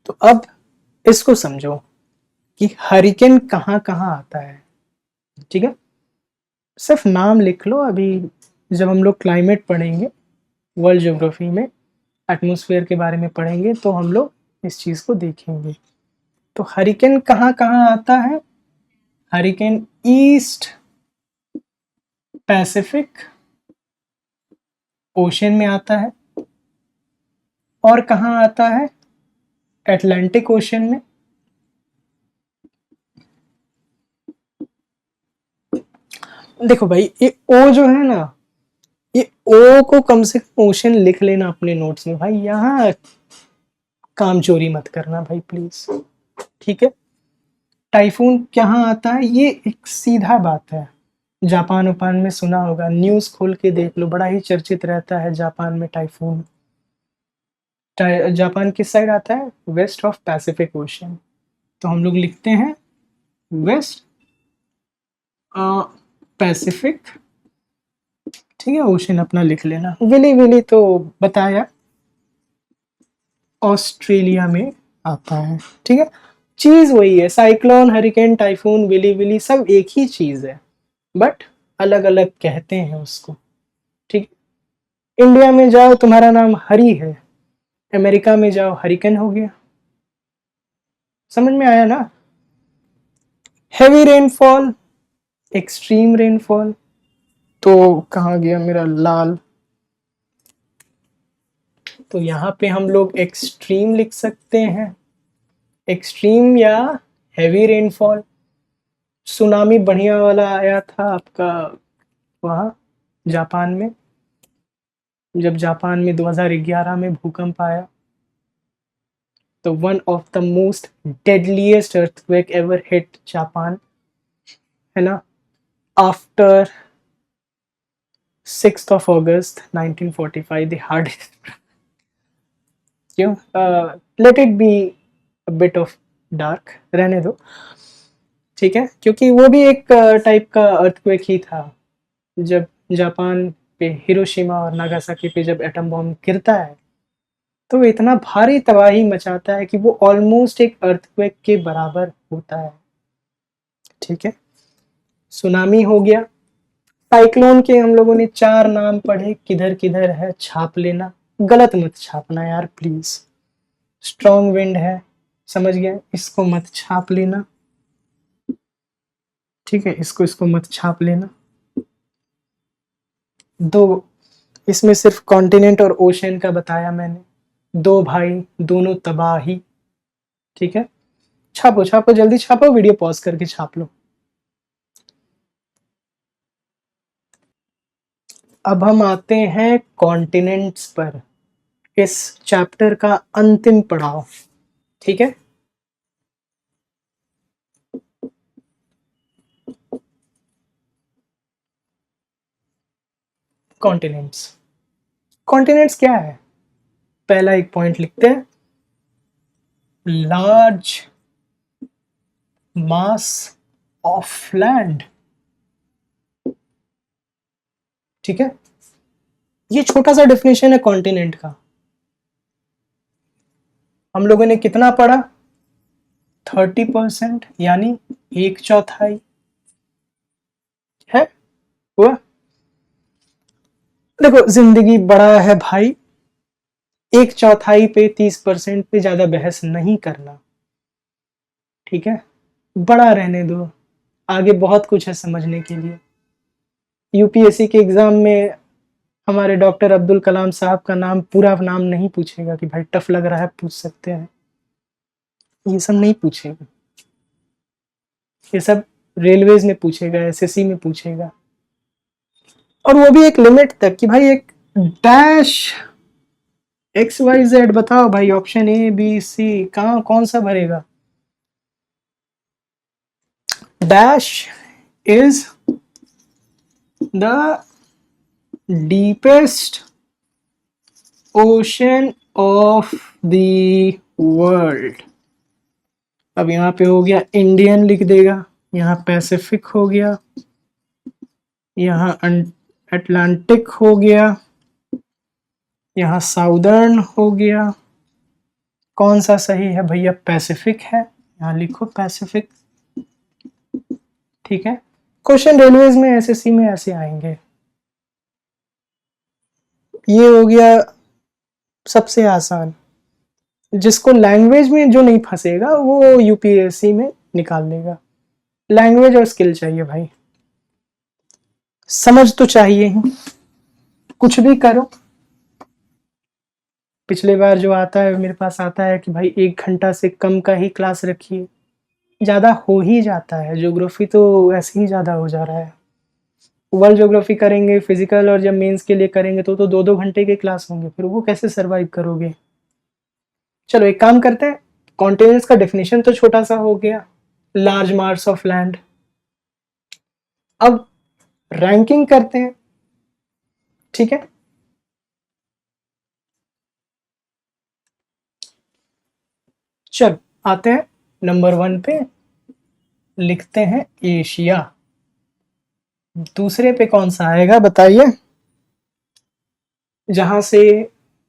तो अब इसको समझो कि हरिकेन कहाँ कहाँ आता है। ठीक है, सिर्फ नाम लिख लो। अभी जब हम लोग क्लाइमेट पढ़ेंगे वर्ल्ड ज्योग्राफी में, एटमॉस्फेयर के बारे में पढ़ेंगे, तो हम लोग इस चीज को देखेंगे। तो हरिकेन कहाँ कहाँ आता है? हरिकेन ईस्ट पैसिफिक ओशन में आता है। और कहाँ आता है? अटलांटिक ओशन में। देखो भाई, ये ओ जो है ना, ये ओ को कम से कम ओशन लिख लेना अपने नोट्स में भाई। यहाँ काम चोरी मत करना भाई प्लीज। ठीक है, टाइफून कहाँ आता है? ये एक सीधा बात है, जापान उपान में सुना होगा, न्यूज खोल के देख लो, बड़ा ही चर्चित रहता है जापान में टाइफून। जापान किस साइड आता है? West of Pacific Ocean. तो हम लोग लिखते हैं वेस्ट पैसिफिक। ठीक है, ओशन अपना लिख लेना। विली विली तो बताया, ऑस्ट्रेलिया में आता है। ठीक है, चीज वही है, cyclone, hurricane, typhoon, willy willy सब एक ही चीज है, बट अलग अलग कहते हैं उसको। ठीक, इंडिया में जाओ तुम्हारा नाम हरी है, अमेरिका में जाओ हरिकेन हो गया। समझ में आया ना? Heavy rainfall, extreme rainfall. तो कहाँ गया मेरा लाल? तो यहाँ पे हम लोग एक्सट्रीम लिख सकते हैं, एक्सट्रीम या हैवी रेनफॉल। सुनामी बढ़िया वाला आया था आपका वहाँ जापान में, जब जापान में 2011 में भूकंप आया, तो one of the most deadliest earthquake ever hit Japan, है ना, after 6th of August 1945, the hardest क्यों, let it be bit of dark, रहने दो। ठीक है, क्योंकि वो भी एक टाइप का अर्थक्वेक ही था, जब जापान पे, हिरोशिमा और नागासाकी पे जब एटम बॉम्ब गिरता है, तो इतना भारी तबाही मचाता है कि वो ऑलमोस्ट एक अर्थक्वेक के बराबर होता है। ठीक है, सुनामी हो गया। साइक्लोन के हम लोगों ने 4 नाम पढ़े, किधर किधर है छाप लेना, गलत मत छापना यार प्लीज। स्ट्रॉन्ग विंड है, समझ गया, इसको मत छाप लेना। ठीक है, इसको मत छाप लेना। दो, इसमें सिर्फ कॉन्टिनेंट और ओशन का बताया मैंने। दो भाई दोनों तबाही। ठीक है, छापो छापो, जल्दी छापो, वीडियो पॉज करके छाप लो। अब हम आते हैं कॉन्टिनेंट्स पर, इस चैप्टर का अंतिम पड़ाव। ठीक है, कॉन्टिनेंट्स। कॉन्टिनेंट्स क्या है? पहला एक पॉइंट लिखते हैं, लार्ज मास ऑफ लैंड। ठीक है, ये छोटा सा डेफिनेशन है कॉन्टिनेंट का। हम लोगों ने कितना पढ़ा? 30%, यानी 1/4 है हुआ। देखो, जिंदगी बड़ा है भाई, 1/4 पे 30% पे ज्यादा बहस नहीं करना। ठीक है, बड़ा रहने दो, आगे बहुत कुछ है समझने के लिए। यूपीएससी के एग्जाम में हमारे डॉक्टर अब्दुल कलाम साहब का नाम, पूरा नाम नहीं पूछेगा कि भाई टफ लग रहा है, पूछ सकते हैं, ये सब नहीं पूछेगा। ये सब रेलवेज में पूछेगा, एसएससी में पूछेगा, और वो भी एक लिमिट तक कि भाई एक डैश XYZ बताओ भाई, ऑप्शन ए बी सी कहाँ कौन सा भरेगा? Dash is the deepest ocean of the world. अब यहाँ पे हो गया इंडियन लिख देगा, यहाँ पैसिफिक हो गया, यहाँ अटलांटिक हो गया, यहाँ साउदर्न हो गया, कौन सा सही है भैया? पैसिफिक है, यहाँ लिखो पैसिफिक। ठीक है, क्वेश्चन रेलवेज में एसएससी में ऐसे आएंगे। ये हो गया सबसे आसान, जिसको लैंग्वेज में जो नहीं फंसेगा वो यूपीएससी में निकाल लेगा। लैंग्वेज और स्किल चाहिए भाई, समझ तो चाहिए ही, कुछ भी करो। पिछले बार जो आता है मेरे पास आता है कि भाई 1 घंटा से कम का ही क्लास रखिए, ज़्यादा हो ही जाता है। ज्योग्राफी तो ऐसे ही ज़्यादा हो जा रहा है। वर्ल्ड ज्योग्राफी करेंगे, फिजिकल और जब मेंस के लिए करेंगे तो 2-2 घंटे के क्लास होंगे, फिर वो कैसे सरवाइव करोगे? चलो एक काम करते हैं, कॉन्टिनेंट्स का डेफिनेशन तो छोटा सा हो गया, लार्ज मास ऑफ लैंड। अब रैंकिंग करते हैं, ठीक है। चल आते हैं नंबर 1 पे, लिखते हैं एशिया। दूसरे पे कौन सा आएगा बताइए? जहां से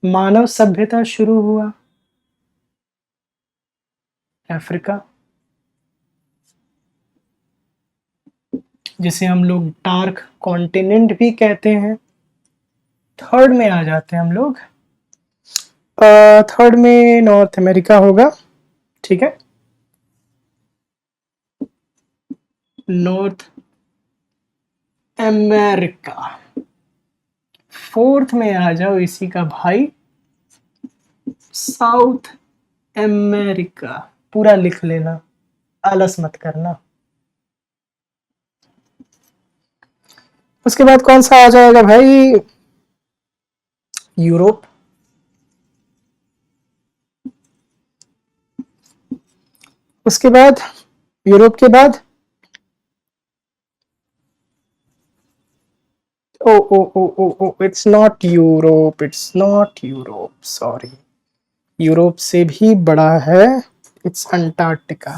मानव सभ्यता शुरू हुआ, अफ्रीका, जिसे हम लोग डार्क कॉन्टिनेंट भी कहते हैं। थर्ड में आ जाते हैं हम लोग, थर्ड में नॉर्थ अमेरिका होगा, ठीक है, नॉर्थ अमेरिका। फोर्थ में आ जाओ इसी का भाई, साउथ अमेरिका। पूरा लिख लेना, आलस मत करना। उसके बाद कौन सा आ जाएगा भाई? यूरोप। उसके बाद यूरोप के बाद oh it's not Europe, it's not Europe, sorry. Europe से भी बड़ा है, it's Antarctica.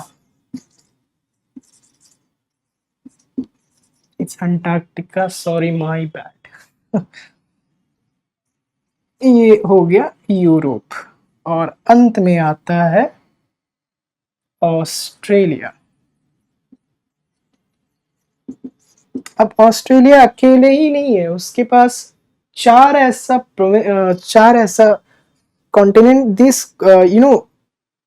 It's Antarctica, sorry my bad. ये हो गया यूरोप, और अंत में आता है ऑस्ट्रेलिया। अब ऑस्ट्रेलिया अकेले ही नहीं है, उसके पास चार ऐसा continent, this you know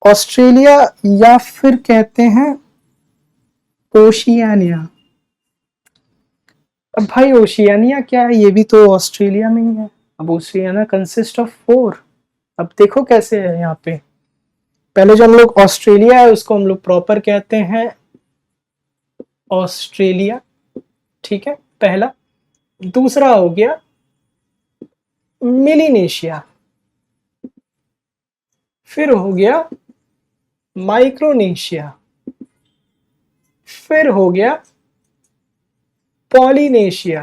Australia, या फिर कहते हैं ओशियानिया। अब भाई ओशियानिया क्या है? ये भी तो ऑस्ट्रेलिया में ही है। अब ओशियाना कंसिस्ट ऑफ 4। अब देखो कैसे है यहाँ पे। पहले जो हम लोग ऑस्ट्रेलिया है उसको हम लोग प्रॉपर कहते हैं ऑस्ट्रेलिया, ठीक है, पहला। दूसरा हो गया मिलीनेशिया, फिर हो गया माइक्रोनेशिया, फिर हो गया पॉलिनेशिया।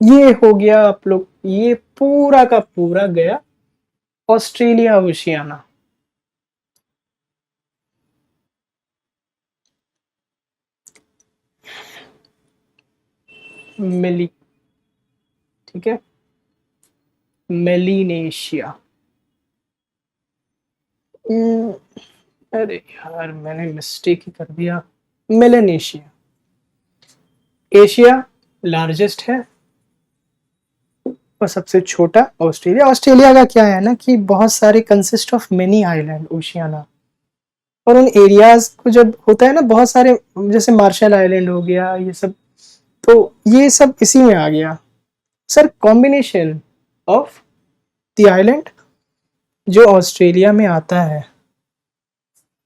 ये हो गया आप लोग, ये पूरा का पूरा गया ऑस्ट्रेलिया ओशियाना। मिली, ठीक है, मेलिनेशिया। अरे यार मैंने मिस्टेक ही कर दिया, मेलेनेशिया। एशिया लार्जेस्ट है और सबसे छोटा ऑस्ट्रेलिया। ऑस्ट्रेलिया का क्या है ना कि बहुत सारे consist of many island Oceania, और उन एरियाज को जब होता है ना बहुत सारे, जैसे मार्शल आइलैंड हो गया ये सब, तो ये सब इसी में आ गया sir, combination of the island जो ऑस्ट्रेलिया में आता है।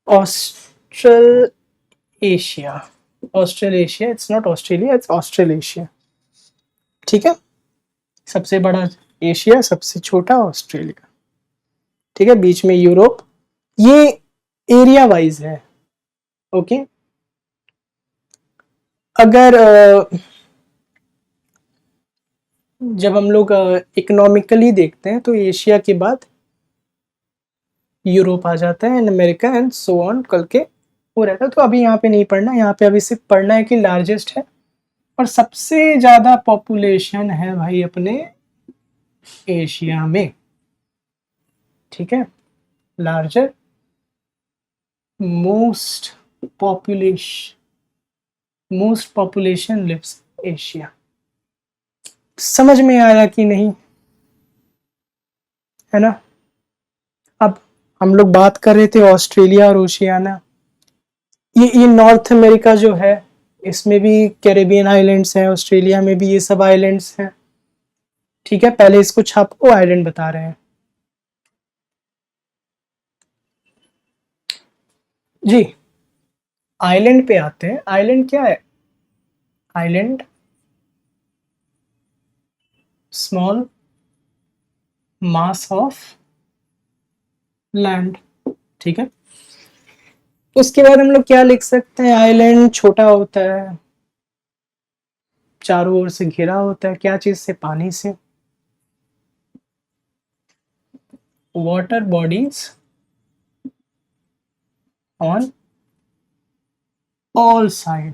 Australasia, Australasia, it's not Australia, it's Australasia, ठीक है। सबसे बड़ा एशिया, सबसे छोटा ऑस्ट्रेलिया, ठीक है, बीच में यूरोप। ये एरिया वाइज है, ओके। अगर जब हम लोग इकोनॉमिकली देखते हैं तो एशिया के बाद यूरोप आ जाता है, and America and so on, कल के वो रहता है। तो अभी यहाँ पे नहीं पढ़ना, यहाँ पे अभी सिर्फ पढ़ना है कि लार्जेस्ट है और सबसे ज्यादा पॉपुलेशन है भाई अपने एशिया में। ठीक है, larger most population lives Asia. समझ में आया कि नहीं, है ना। अब हम लोग बात कर रहे थे ऑस्ट्रेलिया और ओशियाना। ये नॉर्थ अमेरिका जो है, इसमें भी कैरेबियन आइलैंड्स हैं, ऑस्ट्रेलिया में भी ये सब आइलैंड्स हैं। ठीक है, पहले इसको छापो, आइलैंड बता रहे हैं जी। आइलैंड पे आते हैं। आइलैंड क्या है? Island small mass of land. ठीक है, उसके बाद हम लोग क्या लिख सकते हैं? आइलैंड छोटा होता है, चारों ओर से घिरा होता है, क्या चीज से? पानी से। Water bodies on all side,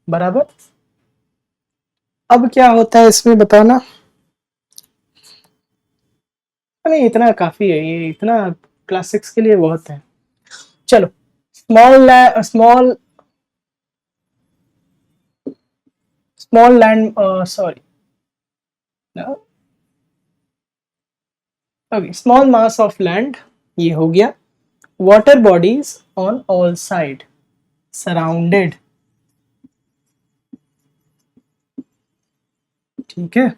बराबर। अब क्या होता है इसमें बताना? नहीं, इतना काफी है, ये इतना क्लास 6 के लिए बहुत है। चलो, small land, sorry, okay, small mass of land, ये हो गया। Water bodies on all side, surrounded. ठीक है,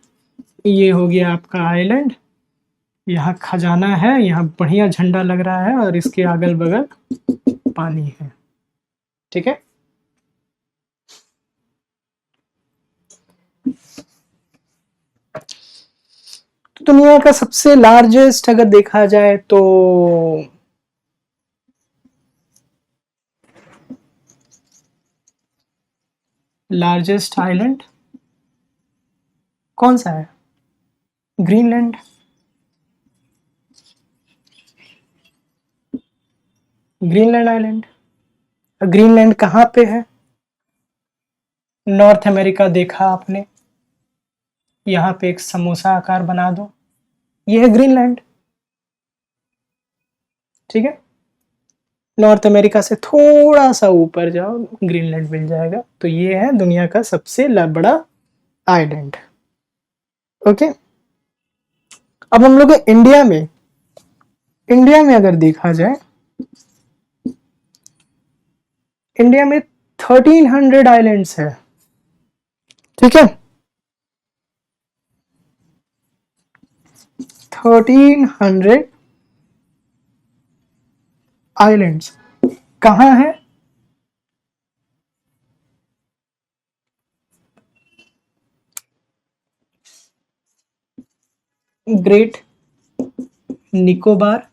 ये हो गया आपका आइलैंड। यहाँ खजाना है, यहाँ बढ़िया झंडा लग रहा है, और इसके अगल बगल पानी है। ठीक है, तो दुनिया का सबसे लार्जेस्ट अगर देखा जाए तो लार्जेस्ट आइलैंड कौन सा है? ग्रीनलैंड। Greenland island. ग्रीनलैंड कहाँ पे है? नॉर्थ अमेरिका देखा आपने, यहाँ पे एक समोसा आकार बना दो, ये है ग्रीनलैंड। ठीक है, नॉर्थ अमेरिका से थोड़ा सा ऊपर जाओ, ग्रीनलैंड मिल जाएगा। तो ये है दुनिया का सबसे बड़ा आइलैंड। ओके, अब हम लोग इंडिया में अगर देखा जाए, इंडिया में 1300 आइलैंड्स है। ठीक है, 1300 आइलैंड्स कहाँ है? ग्रेट निकोबार,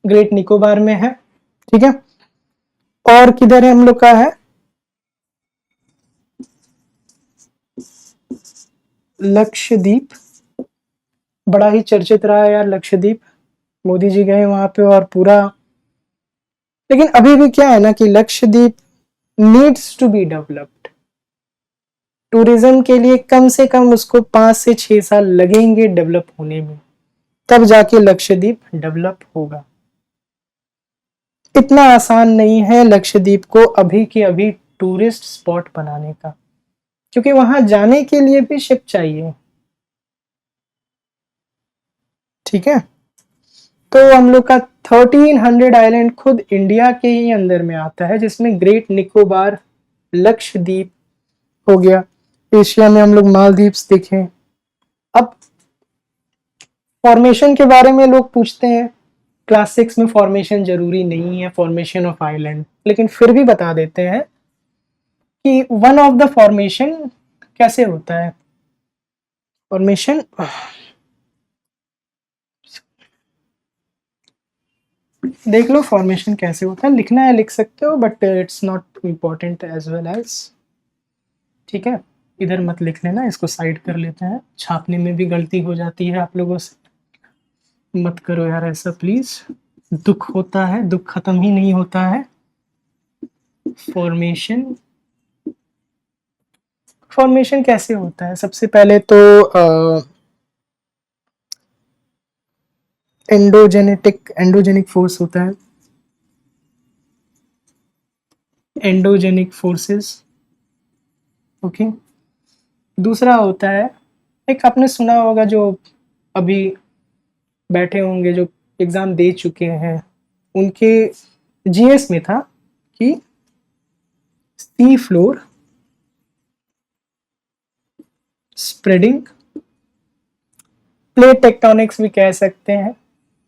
ग्रेट निकोबार में है। ठीक है, और किधर है हम लोग का है? लक्षद्वीप, बड़ा ही चर्चित रहा है यार लक्षद्वीप। मोदी जी गए वहां पे और पूरा, लेकिन अभी भी क्या है ना कि Lakshadweep needs to be developed. Tourism के लिए कम से कम उसको 5 से 6 साल लगेंगे डेवलप होने में, तब जाके लक्षद्वीप डेवलप होगा। इतना आसान नहीं है लक्षद्वीप को अभी के अभी टूरिस्ट स्पॉट बनाने का, क्योंकि वहां जाने के लिए भी शिप चाहिए। ठीक है, तो हम लोग का 1300 आइलैंड खुद इंडिया के ही अंदर में आता है, जिसमें ग्रेट निकोबार, लक्षद्वीप हो गया। एशिया में हम लोग मालदीव्स देखें। अब फॉर्मेशन के बारे में लोग पूछते हैं, क्लास 6 में फॉर्मेशन जरूरी नहीं है, फॉर्मेशन ऑफ आइलैंड, लेकिन फिर भी बता देते हैं कि वन ऑफ द फॉर्मेशन कैसे होता है। फॉर्मेशन देख लो, फॉर्मेशन कैसे होता है, लिखना है लिख सकते हो, but it's not important as well as. ठीक है, इधर मत लिख लेना, इसको साइड कर लेते हैं, छापने में भी गलती हो जाती है आप लोगों से। मत करो यार ऐसा प्लीज, दुख होता है, दुख खत्म ही नहीं होता है। फॉर्मेशन, फॉर्मेशन कैसे होता है? सबसे पहले तो एंडोजेनिक फोर्स होता है, एंडोजेनिक फोर्सेस। ओके। दूसरा होता है, एक आपने सुना होगा जो अभी बैठे होंगे जो एग्जाम दे चुके हैं, उनके जीएस में था कि sea floor spreading, plate tectonics भी कह सकते हैं,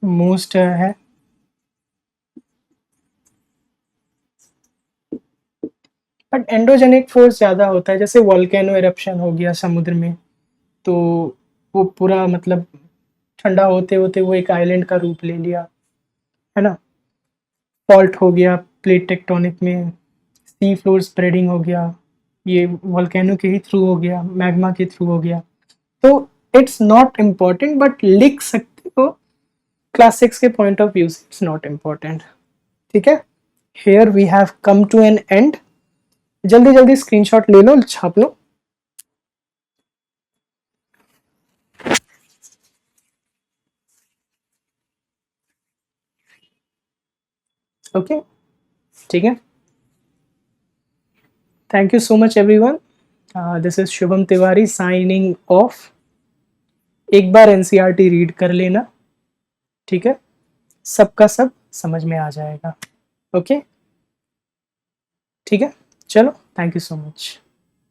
मोस्ट है। बट एंडोजेनिक फोर्स ज़्यादा होता है, जैसे वोल्केनो इरप्शन हो गया समुद्र में, तो वो पूरा मतलब ठंडा होते होते वो एक आइलैंड का रूप ले लिया, है ना। फॉल्ट हो गया प्लेट टेक्टोनिक में, सी फ्लोर स्प्रेडिंग हो गया, ये वोल्केनो के ही थ्रू हो गया, मैग्मा के थ्रू हो गया। तो इट्स नॉट इम्पॉर्टेंट, बट लिख सकते हो, क्लास 6 के पॉइंट ऑफ व्यू से इट्स नॉट इम्पॉर्टेंट। ठीक है, here we have come to an end. जल्दी जल्दी स्क्रीनशॉट ले लो, छाप लो। ओके, ठीक है। Thank you so much everyone. This is Shubham Tiwari signing off. एक बार एनसीईआरटी रीड कर लेना, ठीक है, सबका सब समझ में आ जाएगा। ओके, ठीक है, चलो, थैंक यू सो मच।